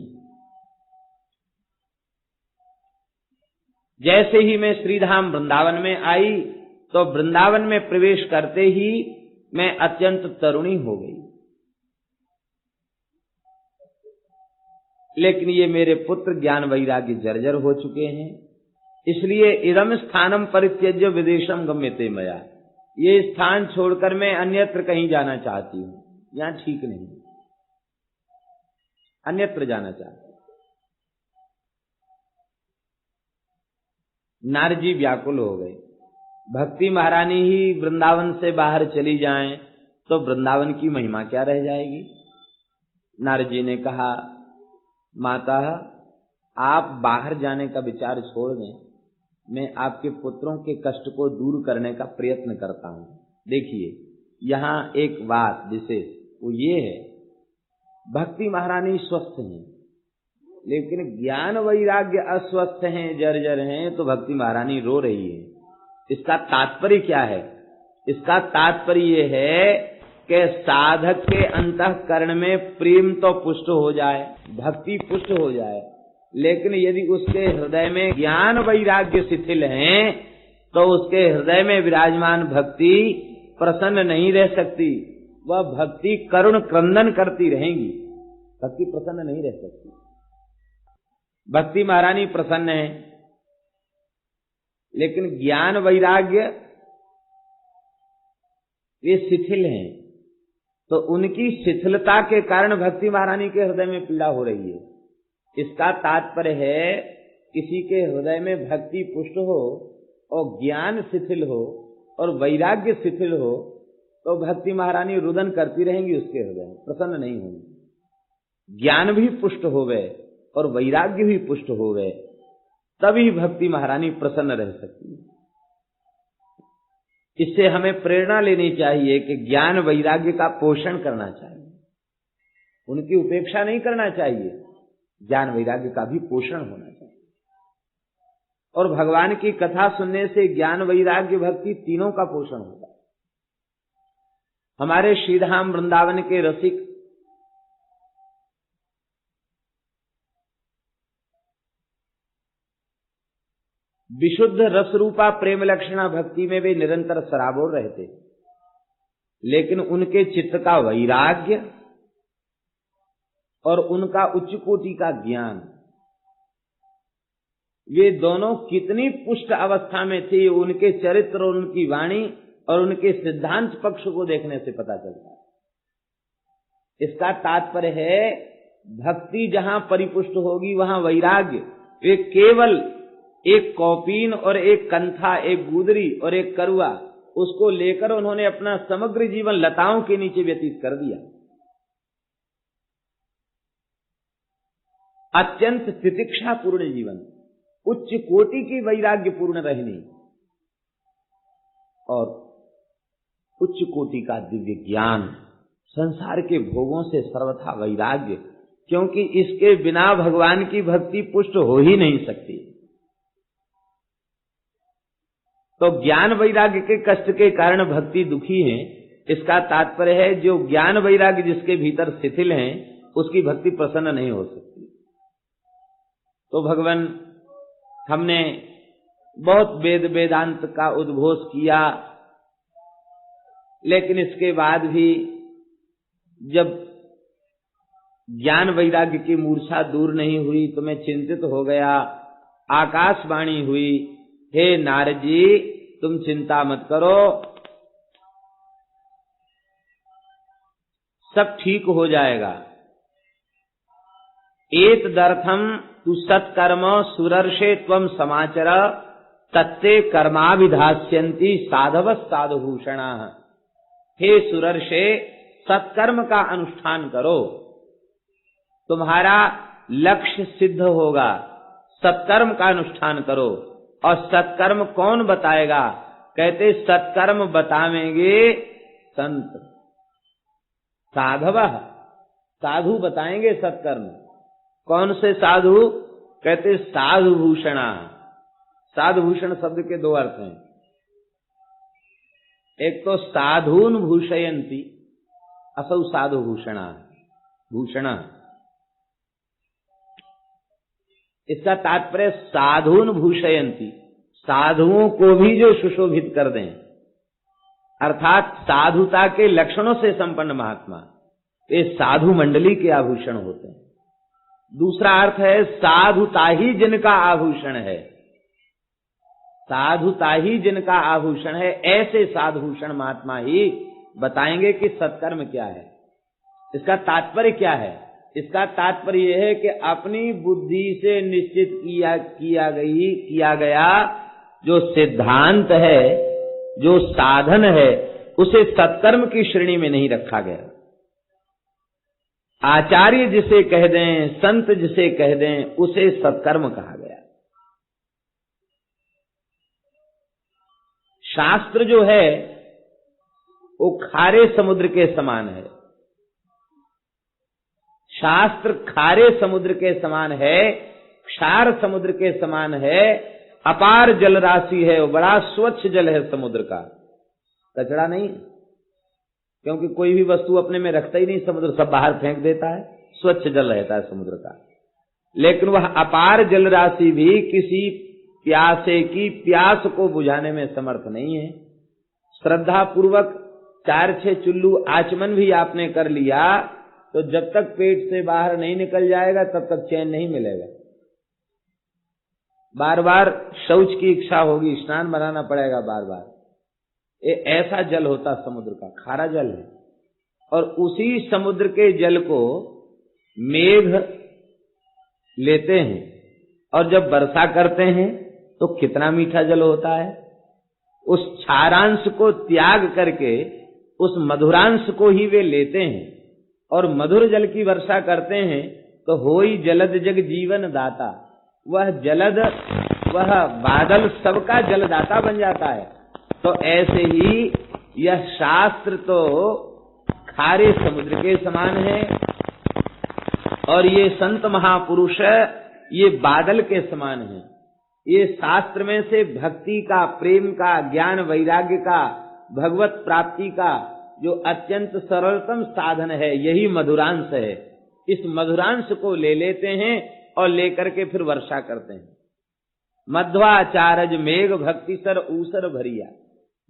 जैसे ही मैं श्रीधाम वृंदावन में आई तो वृंदावन में प्रवेश करते ही मैं अत्यंत तरुणी हो गई, लेकिन ये मेरे पुत्र ज्ञान वैराग्य जर्जर हो चुके हैं, इसलिए इदम स्थानम परित्यज्य विदेशम गम्यते मया, ये स्थान छोड़कर मैं अन्यत्र कहीं जाना चाहती हूं, यहां ठीक नहीं, अन्यत्र जाना चाहती। नारद जी व्याकुल हो गए, भक्ति महारानी ही वृंदावन से बाहर चली जाएं तो वृंदावन की महिमा क्या रह जाएगी। नारद जी ने कहा, माता आप बाहर जाने का विचार छोड़ दें, मैं आपके पुत्रों के कष्ट को दूर करने का प्रयत्न करता हूं। देखिए यहां एक बात विशेष वो ये है, भक्ति महारानी स्वस्थ हैं लेकिन ज्ञान वैराग्य अस्वस्थ हैं, जर्जर हैं, तो भक्ति महारानी रो रही है। इसका तात्पर्य क्या है? इसका तात्पर्य ये है कि साधक के अंतःकरण में प्रेम तो पुष्ट हो जाए, भक्ति पुष्ट हो जाए, लेकिन यदि उसके हृदय में ज्ञान वैराग्य शिथिल हैं तो उसके हृदय में विराजमान भक्ति प्रसन्न नहीं रह सकती, वह भक्ति करुण क्रंदन करती रहेंगी, भक्ति प्रसन्न नहीं रह सकती। भक्ति महारानी प्रसन्न है लेकिन ज्ञान वैराग्य ये शिथिल हैं, तो उनकी शिथिलता के कारण भक्ति महारानी के हृदय में पीड़ा हो रही है। इसका तात्पर्य है किसी के हृदय में भक्ति पुष्ट हो और ज्ञान शिथिल हो और वैराग्य शिथिल हो तो भक्ति महारानी रुदन करती रहेंगी, उसके हृदय में प्रसन्न नहीं होंगी। ज्ञान भी पुष्ट होवे और वैराग्य भी पुष्ट होवे, तभी भक्ति महारानी प्रसन्न रह सकती है। इससे हमें प्रेरणा लेनी चाहिए कि ज्ञान वैराग्य का पोषण करना चाहिए, उनकी उपेक्षा नहीं करना चाहिए, ज्ञान वैराग्य का भी पोषण होना चाहिए। और भगवान की कथा सुनने से ज्ञान वैराग्य भक्ति तीनों का पोषण होगा। हमारे श्रीधाम वृंदावन के रसिक विशुद्ध रस रूपा प्रेम लक्षणा भक्ति में वे निरंतर सराबोर रहते, लेकिन उनके चित्त का वैराग्य और उनका उच्च कोटि का ज्ञान, वे दोनों कितनी पुष्ट अवस्था में थे, उनके चरित्र और उनकी वाणी और उनके सिद्धांत पक्ष को देखने से पता चलता है। इसका तात्पर्य है भक्ति जहां परिपुष्ट होगी वहां वैराग्य, वे केवल एक कौपीन और एक कंथा, एक गुदरी और एक करुआ, उसको लेकर उन्होंने अपना समग्र जीवन लताओं के नीचे व्यतीत कर दिया। अत्यंत तितिक्षा पूर्ण जीवन, उच्च कोटि की वैराग्य पूर्ण रहनी और उच्च कोटि का दिव्य ज्ञान, संसार के भोगों से सर्वथा वैराग्य, क्योंकि इसके बिना भगवान की भक्ति पुष्ट हो ही नहीं सकती। तो ज्ञान वैराग्य के कष्ट के कारण भक्ति दुखी है, इसका तात्पर्य है जो ज्ञान वैराग्य जिसके भीतर शिथिल हैं उसकी भक्ति प्रसन्न नहीं हो सकती। तो भगवान, हमने बहुत वेद वेदांत का उद्घोष किया, लेकिन इसके बाद भी जब ज्ञान वैराग्य की मूर्छा दूर नहीं हुई तो मैं चिंतित हो गया। आकाशवाणी हुई, हे नारद जी तुम चिंता मत करो, सब ठीक हो जाएगा। एतदर्थम तु सत्कर्म सुरर्षे त्वं समाचर तत्ते कर्माभिधास्यन्ति साधव साधुभूषणा। हे सुरर्षे, सत्कर्म का अनुष्ठान करो, तुम्हारा लक्ष्य सिद्ध होगा। सत्कर्म का अनुष्ठान करो। और सत्कर्म कौन बताएगा? कहते सत्कर्म बतावेंगे संत, साधव साधु बताएंगे सत्कर्म। कौन से साधु? कहते साधु भूषणा। साधु भूषण शब्द के दो अर्थ हैं, एक तो साधून भूषयंती, असौ साधु भूषणा भूषण। इसका तात्पर्य साधून भूषयंती, साधुओं को भी जो सुशोभित कर दें, अर्थात साधुता के लक्षणों से संपन्न महात्मा, ये साधु मंडली के आभूषण होते हैं। दूसरा अर्थ है साधुता ही जिनका आभूषण है, साधुता ही जिनका आभूषण है, ऐसे साधुभूषण महात्मा ही बताएंगे कि सत्कर्म क्या है। इसका तात्पर्य क्या है? इसका तात्पर्य यह है कि अपनी बुद्धि से निश्चित किया गया जो सिद्धांत है, जो साधन है, उसे सत्कर्म की श्रेणी में नहीं रखा गया। आचार्य जिसे कह दें, संत जिसे कह दें, उसे सत्कर्म कहा गया। शास्त्र जो है वो खारे समुद्र के समान है। शास्त्र खारे समुद्र के समान है, क्षार समुद्र के समान है, अपार जल राशि है, वो बड़ा स्वच्छ जल है समुद्र का, कचरा नहीं, क्योंकि कोई भी वस्तु अपने में रखता ही नहीं, समुद्र सब बाहर फेंक देता है, स्वच्छ जल रहता है समुद्र का। लेकिन वह अपार जल राशि भी किसी प्यासे की प्यास को बुझाने में समर्थ नहीं है। श्रद्धा पूर्वक 4-6 चुल्लू आचमन भी आपने कर लिया तो जब तक पेट से बाहर नहीं निकल जाएगा तब तक चैन नहीं मिलेगा। बार बार शौच की इच्छा होगी, स्नान बनाना पड़ेगा बार बार। ये ऐसा जल होता समुद्र का, खारा जल है। और उसी समुद्र के जल को मेघ लेते हैं और जब वर्षा करते हैं तो कितना मीठा जल होता है। उस क्षारांश को त्याग करके उस मधुरांश को ही वे लेते हैं और मधुर जल की वर्षा करते हैं। तो होई जलद जग जीवन दाता, वह जलद, वह बादल सबका जलदाता बन जाता है। तो ऐसे ही यह शास्त्र तो खारे समुद्र के समान है और ये संत महापुरुष ये बादल के समान है। ये शास्त्र में से भक्ति का, प्रेम का, ज्ञान वैराग्य का, भगवत प्राप्ति का जो अत्यंत सरलतम साधन है, यही मधुरांश है। इस मधुरांश को ले लेते हैं और लेकर के फिर वर्षा करते हैं। मध्वाचार्य मेघ भक्ति सर ऊसर भरिया।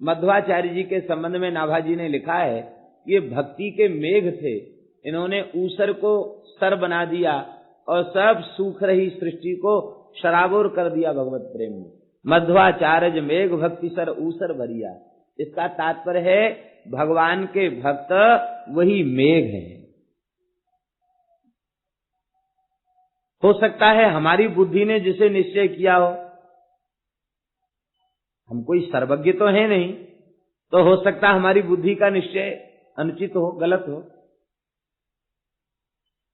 मध्वाचार्य जी के संबंध में नाभाजी ने लिखा है, ये भक्ति के मेघ थे, इन्होंने ऊसर को सर बना दिया और सब सूख रही सृष्टि को शराबोर कर दिया भगवत प्रेम में। मध्वाचार्य मेघ भक्ति सर ऊसर भरिया। इसका तात्पर्य है भगवान के भक्त वही मेघ हैं। हो सकता है हमारी बुद्धि ने जिसे निश्चय किया हो, हम कोई सर्वज्ञ तो है नहीं, तो हो सकता है हमारी बुद्धि का निश्चय अनुचित हो, गलत हो।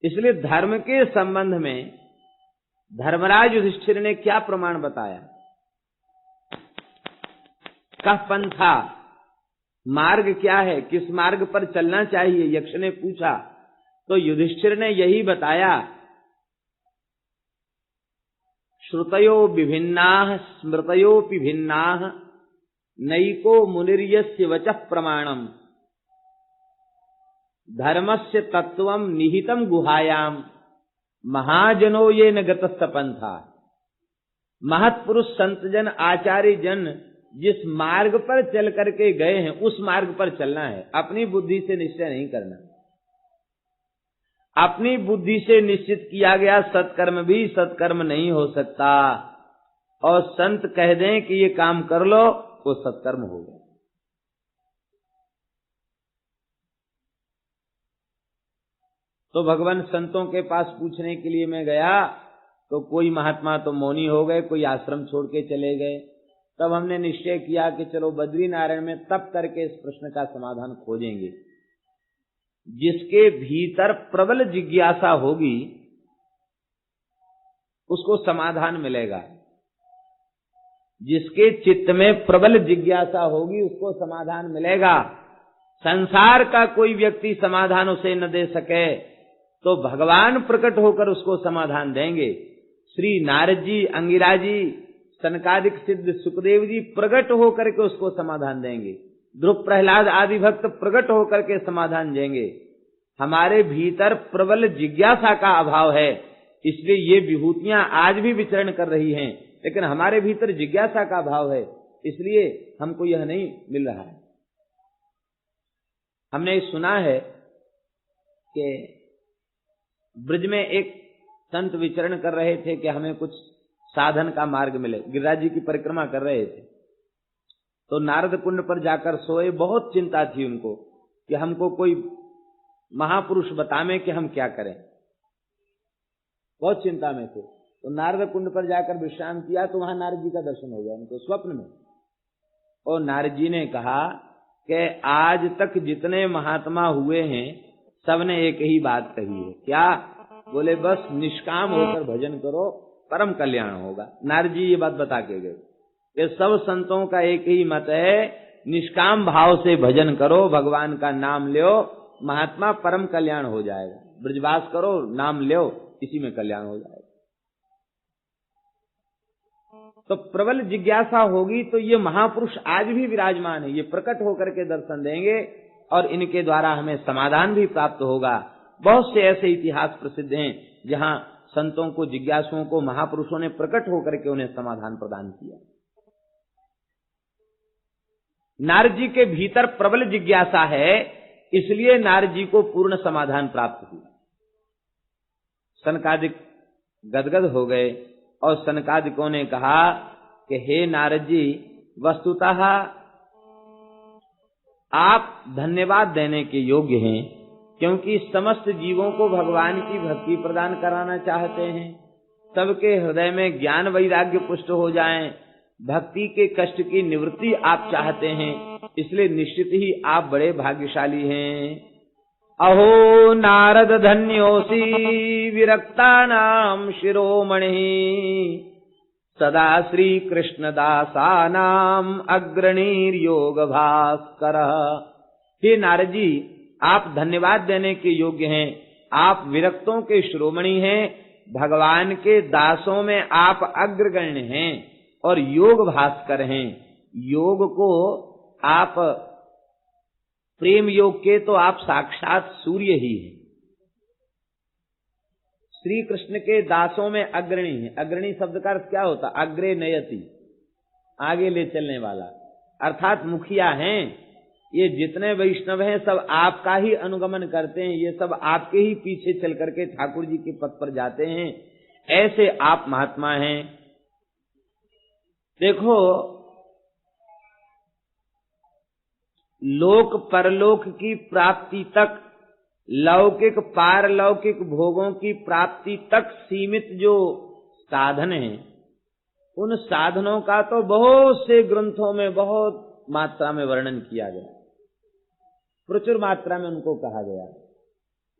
इसलिए धर्म के संबंध में धर्मराज युधिष्ठिर ने क्या प्रमाण बताया? कह पंथा, मार्ग क्या है, किस मार्ग पर चलना चाहिए, यक्ष ने पूछा। तो युधिष्ठिर ने यही बताया, श्रुतयो विभिन्नाः स्मृतयोपि भिन्नाः नैको मुनिर्यस्य वचः प्रमाणम् धर्मस्य तत्वं निहितं गुहायाम महाजनो ये न गतस्थ पंथा। महत्पुरुष संतजन आचार्य जन जिस मार्ग पर चल करके गए हैं उस मार्ग पर चलना है, अपनी बुद्धि से निश्चय नहीं करना। अपनी बुद्धि से निश्चित किया गया सत्कर्म भी सत्कर्म नहीं हो सकता, और संत कह दें कि ये काम कर लो तो सत्कर्म होगा। तो भगवान संतों के पास पूछने के लिए मैं गया तो कोई महात्मा तो मौनी हो गए, कोई आश्रम छोड़ के चले गए। तब हमने निश्चय किया कि चलो बद्रीनारायण में तप करके इस प्रश्न का समाधान खोजेंगे। जिसके भीतर प्रबल जिज्ञासा होगी उसको समाधान मिलेगा। जिसके चित्त में प्रबल जिज्ञासा होगी उसको समाधान मिलेगा। संसार का कोई व्यक्ति समाधान उसे न दे सके तो भगवान प्रकट होकर उसको समाधान देंगे। श्री नारद जी, अंगिरा जी, सनकादिक सिद्ध सुखदेव जी प्रकट होकर के उसको समाधान देंगे। ध्रुव प्रहलाद आदि भक्त प्रकट होकर के समाधान देंगे। हमारे भीतर प्रबल जिज्ञासा का अभाव है, इसलिए ये विभूतियां आज भी विचरण कर रही हैं, लेकिन हमारे भीतर जिज्ञासा का अभाव है, इसलिए हमको यह नहीं मिल रहा है। हमने सुना है कि ब्रज में एक संत विचरण कर रहे थे कि हमें कुछ साधन का मार्ग मिले। गिरिराज जी की परिक्रमा कर रहे थे तो नारद कुंड पर जाकर सोए। बहुत चिंता थी उनको कि हमको कोई महापुरुष बतावे कि हम क्या करें, बहुत चिंता में थे। तो नारद कुंड पर जाकर विश्राम किया तो वहां नारद जी का दर्शन हो गया उनको स्वप्न में। और नारद जी ने कहा कि आज तक जितने महात्मा हुए हैं सबने एक ही बात कही है। क्या? बोले बस निष्काम होकर भजन करो, परम कल्याण होगा। नारद जी ये बात बता के गए कि सब संतों का एक ही मत है, निष्काम भाव से भजन करो, भगवान का नाम लो, महात्मा परम कल्याण हो जाएगा। ब्रजवास करो, नाम लो, इसी में कल्याण हो जाएगा। तो प्रबल जिज्ञासा होगी तो ये महापुरुष आज भी विराजमान है, ये प्रकट होकर के दर्शन देंगे और इनके द्वारा हमें समाधान भी प्राप्त होगा। बहुत से ऐसे इतिहास प्रसिद्ध हैं जहां संतों को, जिज्ञासुओं को महापुरुषों ने प्रकट होकर के उन्हें समाधान प्रदान किया। नारद जी के भीतर प्रबल जिज्ञासा है, इसलिए नारद जी को पूर्ण समाधान प्राप्त हुआ। सनकादिक गदगद हो गए और सनकादिकों ने कहा कि हे नारद जी, वस्तुतः आप धन्यवाद देने के योग्य हैं, क्योंकि समस्त जीवों को भगवान की भक्ति प्रदान कराना चाहते हैं। सबके हृदय में ज्ञान वैराग्य पुष्ट हो जाएं, भक्ति के कष्ट की निवृत्ति आप चाहते हैं, इसलिए निश्चित ही आप बड़े भाग्यशाली हैं। अहो नारद धन्योसी विरक्तानां शिरोमणि, सदा श्री कृष्ण दासानां अग्रणीर्योग भास्कर। हे नारद जी, आप धन्यवाद देने के योग्य हैं। आप विरक्तों के शिरोमणि हैं, भगवान के दासों में आप अग्रगण्य हैं और योग भास्कर हैं। योग को आप, प्रेम योग के तो आप साक्षात सूर्य ही हैं। श्री कृष्ण के दासों में अग्रणी है। अग्रणी शब्द का अर्थ क्या होता? अग्रे नयति, आगे ले चलने वाला, अर्थात मुखिया हैं। ये जितने वैष्णव हैं सब आपका ही अनुगमन करते हैं, ये सब आपके ही पीछे चल करके ठाकुर जी के पथ पर जाते हैं। ऐसे आप महात्मा हैं। देखो, लोक परलोक की प्राप्ति तक, लौकिक पारलौकिक भोगों की प्राप्ति तक सीमित जो साधन हैं, उन साधनों का तो बहुत से ग्रंथों में बहुत मात्रा में वर्णन किया गया, प्रचुर मात्रा में उनको कहा गया।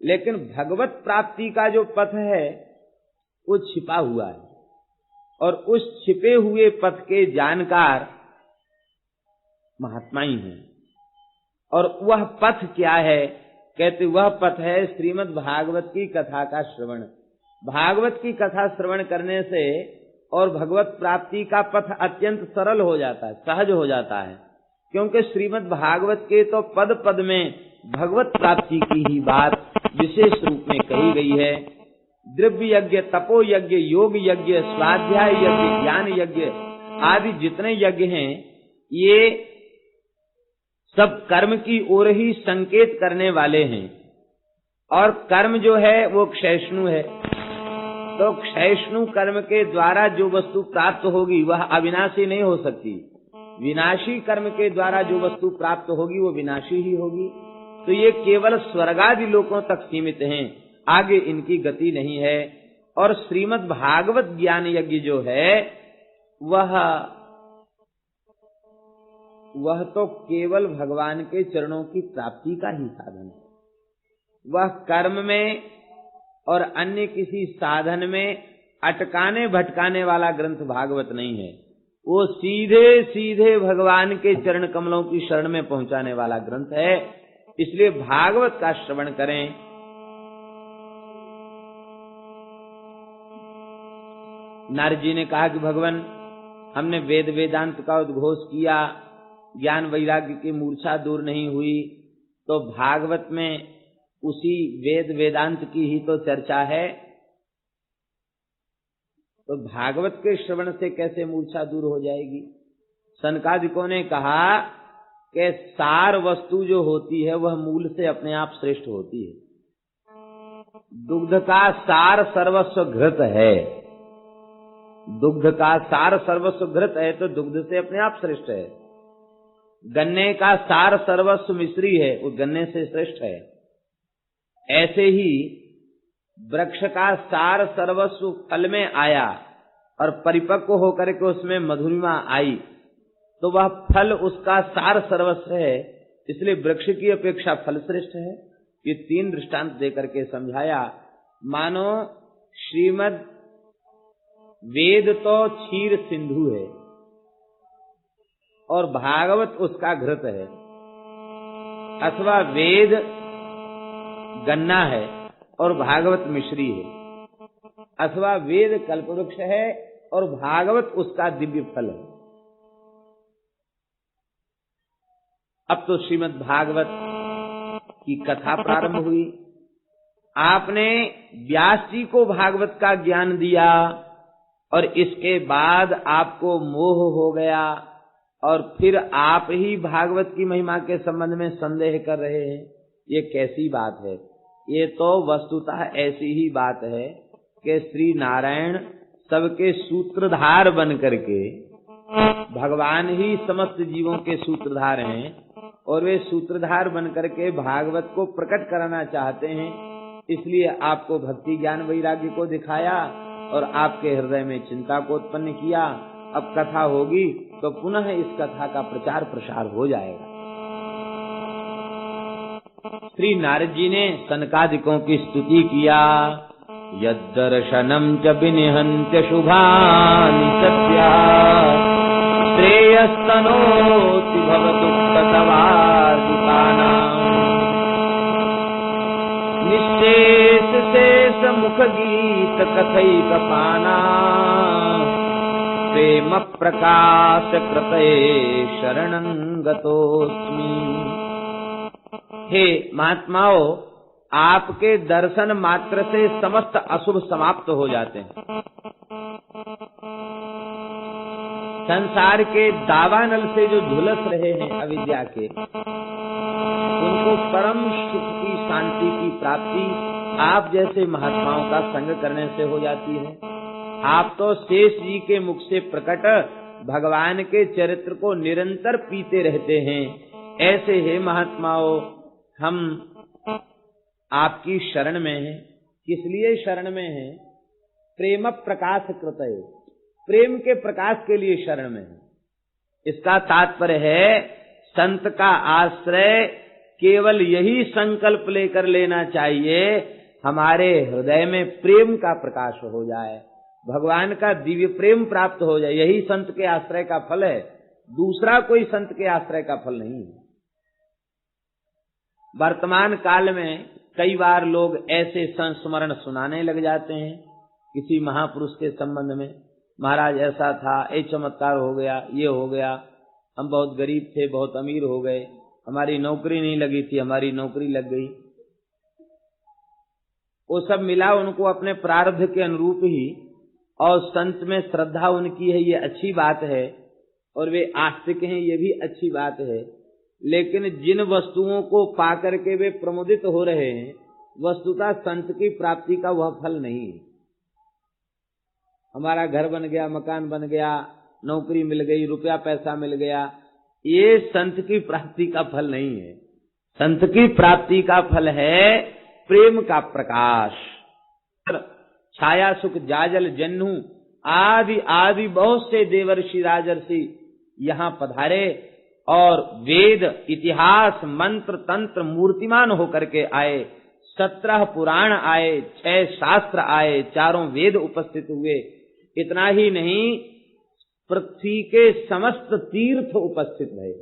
लेकिन भगवत प्राप्ति का जो पथ है वो छिपा हुआ है, और उस छिपे हुए पथ के जानकार महात्मा ही हैं। और वह पथ क्या है? कहते वह पथ है श्रीमद् भागवत की कथा का श्रवण। भागवत की कथा श्रवण करने से और भगवत प्राप्ति का पथ अत्यंत सरल हो जाता है, सहज हो जाता है, क्योंकि श्रीमद् भागवत के तो पद पद में भगवत प्राप्ति की ही बात विशेष रूप में कही गई है। द्रव्य यज्ञ, तपो यज्ञ, योग यज्ञ, स्वाध्याय यज्ञ, ज्ञान यज्ञ आदि जितने यज्ञ हैं, ये सब कर्म की ओर ही संकेत करने वाले हैं। और कर्म जो है वो क्षयिष्णु है, तो क्षयिष्णु कर्म के द्वारा जो वस्तु प्राप्त होगी वह अविनाशी नहीं हो सकती। विनाशी कर्म के द्वारा जो वस्तु प्राप्त होगी वो विनाशी ही होगी। तो ये केवल स्वर्गादि लोकों तक सीमित हैं, आगे इनकी गति नहीं है। और श्रीमद् भागवत ज्ञान यज्ञ जो है वह तो केवल भगवान के चरणों की प्राप्ति का ही साधन है। वह कर्म में और अन्य किसी साधन में अटकाने भटकाने वाला ग्रंथ भागवत नहीं है। वो सीधे सीधे भगवान के चरण कमलों की शरण में पहुंचाने वाला ग्रंथ है। इसलिए भागवत का श्रवण करें। नारद जी ने कहा कि भगवान, हमने वेद वेदांत का उद्घोष किया, ज्ञान वैराग्य की मूर्छा दूर नहीं हुई, तो भागवत में उसी वेद वेदांत की ही तो चर्चा है, तो भागवत के श्रवण से कैसे मूर्छा दूर हो जाएगी। सनकादिकों ने कहा कि सार वस्तु जो होती है वह मूल से अपने आप श्रेष्ठ होती है। दुग्ध का सार सर्वस्व घृत है, दुग्ध का सार सर्वस्व घृत है तो दुग्ध से अपने आप श्रेष्ठ है। गन्ने का सार सर्वस्व मिश्री है, वो गन्ने से श्रेष्ठ है। ऐसे ही वृक्ष का सार सर्वस्व फल में आया और परिपक्व होकर के उसमें मधुरिमा आई, तो वह फल उसका सार सर्वस्व है, इसलिए वृक्ष की अपेक्षा फल श्रेष्ठ है। ये 3 दृष्टांत देकर के समझाया। मानो श्रीमद् वेद तो क्षीर सिंधु है और भागवत उसका घृत है, अथवा वेद गन्ना है और भागवत मिश्री है, अथवा वेद कल्पवृक्ष है और भागवत उसका दिव्य फल है। अब तो श्रीमद् भागवत की कथा प्रारंभ हुई। आपने व्यास जी को भागवत का ज्ञान दिया और इसके बाद आपको मोह हो गया और फिर आप ही भागवत की महिमा के संबंध में संदेह कर रहे हैं। ये कैसी बात है? ये तो वस्तुतः ऐसी ही बात है कि श्री नारायण सबके सूत्रधार बन करके, भगवान ही समस्त जीवों के सूत्रधार हैं और वे सूत्रधार बन करके भागवत को प्रकट कराना चाहते हैं। इसलिए आपको भक्ति ज्ञान वैराग्य को दिखाया और आपके हृदय में चिंता को उत्पन्न किया। अब कथा होगी तो पुनः इस कथा का प्रचार प्रसार हो जाएगा। श्री नारद जी ने सनकादिकों की स्तुति किया। यद्दर्शनम च विनिहन्त्य शुभानि सत्या श्रेयस्तनोति भवदुःखतवार्जितानाम् निश्चेष शेष मुख गीत कथैकपाना प्रेम प्रकाश कृतये शरणं गतोऽस्मि। हे महात्माओं, आपके दर्शन मात्र से समस्त अशुभ समाप्त हो जाते हैं। संसार के दावानल से जो झुलस रहे हैं अविद्या के, उनको परम सुख की शांति की प्राप्ति आप जैसे महात्माओं का संग करने से हो जाती है। आप तो शेष जी के मुख से प्रकट भगवान के चरित्र को निरंतर पीते रहते हैं। ऐसे हे महात्माओं, हम आपकी शरण में हैं। किस लिए शरण में हैं? प्रेम प्रकाश कृतये, प्रेम के प्रकाश के लिए शरण में है। इसका तात्पर्य है संत का आश्रय केवल यही संकल्प लेकर लेना चाहिए, हमारे हृदय में प्रेम का प्रकाश हो जाए, भगवान का दिव्य प्रेम प्राप्त हो जाए। यही संत के आश्रय का फल है, दूसरा कोई संत के आश्रय का फल नहीं है। वर्तमान काल में कई बार लोग ऐसे संस्मरण सुनाने लग जाते हैं किसी महापुरुष के संबंध में। महाराज ऐसा था, ये चमत्कार हो गया, ये हो गया, हम बहुत गरीब थे, बहुत अमीर हो गए, हमारी नौकरी नहीं लगी थी, हमारी नौकरी लग गई। वो सब मिला उनको अपने प्रारब्ध के अनुरूप ही, और संत में श्रद्धा उनकी है, ये अच्छी बात है, और वे आस्तिक हैं, ये भी अच्छी बात है। लेकिन जिन वस्तुओं को पाकर के वे प्रमोदित हो रहे हैं, वस्तुतः संत की प्राप्ति का वह फल नहीं है। हमारा घर बन गया, मकान बन गया, नौकरी मिल गई, रुपया पैसा मिल गया, ये संत की प्राप्ति का फल नहीं है। संत की प्राप्ति का फल है प्रेम का प्रकाश। छाया सुख जाजल जन्नू आदि आदि बहुत से देवर्षि राजर्षि यहाँ पधारे और वेद इतिहास मंत्र तंत्र मूर्तिमान होकर के आए। 17 पुराण आए, 6 शास्त्र आए, 4 वेद उपस्थित हुए। इतना ही नहीं, पृथ्वी के समस्त तीर्थ उपस्थित भये।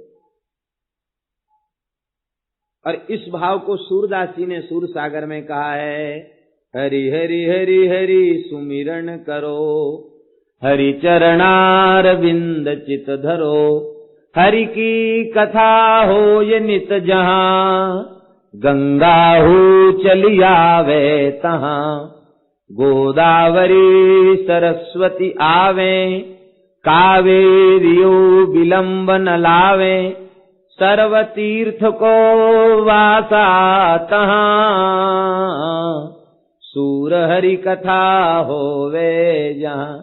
और इस भाव को सूरदास जी ने सूर सागर में कहा है, हरि हरि हरि हरि सुमिरन करो, हरि चरणार बिंद चित धरो, हरि की कथा हो ये नित जहां, गंगा हो चली आवे तहां, गोदावरी सरस्वती आवे, कावेरियो विलंब न लावे, सर्व तीर्थ को वासा तहां, सूर हरि कथा होवे जहां।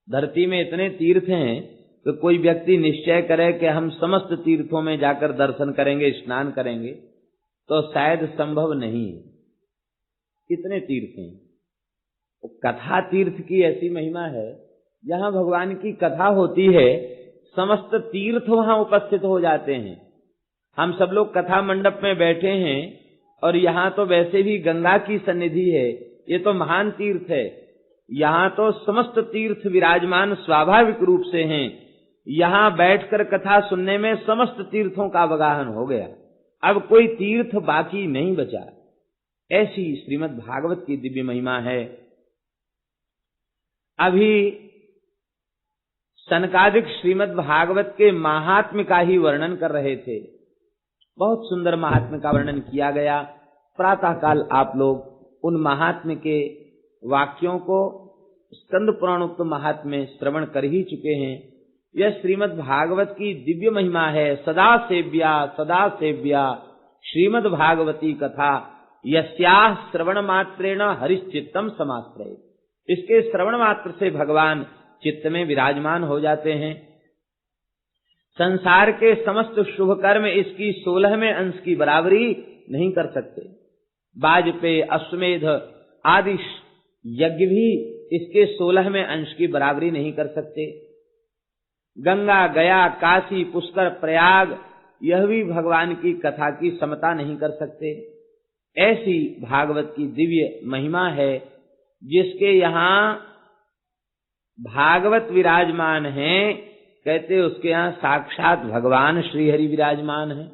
धरती में इतने तीर्थ हैं तो कोई व्यक्ति निश्चय करे कि हम समस्त तीर्थों में जाकर दर्शन करेंगे, स्नान करेंगे, तो शायद संभव नहीं। कितने तीर्थ हैं। कथा तीर्थ की ऐसी महिमा है, जहां भगवान की कथा होती है समस्त तीर्थ वहां उपस्थित हो जाते हैं। हम सब लोग कथा मंडप में बैठे हैं और यहाँ तो वैसे भी गंगा की सन्निधि है, ये तो महान तीर्थ है। यहाँ तो समस्त तीर्थ विराजमान स्वाभाविक रूप से हैं। यहाँ बैठकर कथा सुनने में समस्त तीर्थों का अवगाहन हो गया, अब कोई तीर्थ बाकी नहीं बचा। ऐसी श्रीमद् भागवत की दिव्य महिमा है। अभी सनकादिक श्रीमद् भागवत के महात्म्य का ही वर्णन कर रहे थे। बहुत सुंदर महात्म्य का वर्णन किया गया। प्रातः काल आप लोग उन महात्म्य के वाक्यों को स्कंद पुराणोक्त महात्म्य श्रवण कर ही चुके हैं। यह श्रीमद् भागवत की दिव्य महिमा है। सदा सेव्या श्रीमद् भागवती कथा, यस्याः श्रवण मात्रेण हरिश्चित्तम समाश्रयेत्। इसके श्रवण मात्र से भगवान चित्त में विराजमान हो जाते हैं। संसार के समस्त शुभ कर्म इसकी 16वें अंश की बराबरी नहीं कर सकते। वाजपेयी, अश्वमेध आदि यज्ञ भी इसके 16वें अंश की बराबरी नहीं कर सकते। गंगा, गया, काशी, पुष्कर, प्रयाग, यह भी भगवान की कथा की समता नहीं कर सकते। ऐसी भागवत की दिव्य महिमा है, जिसके यहाँ भागवत विराजमान हैं, कहते उसके यहाँ साक्षात भगवान श्री हरि विराजमान हैं।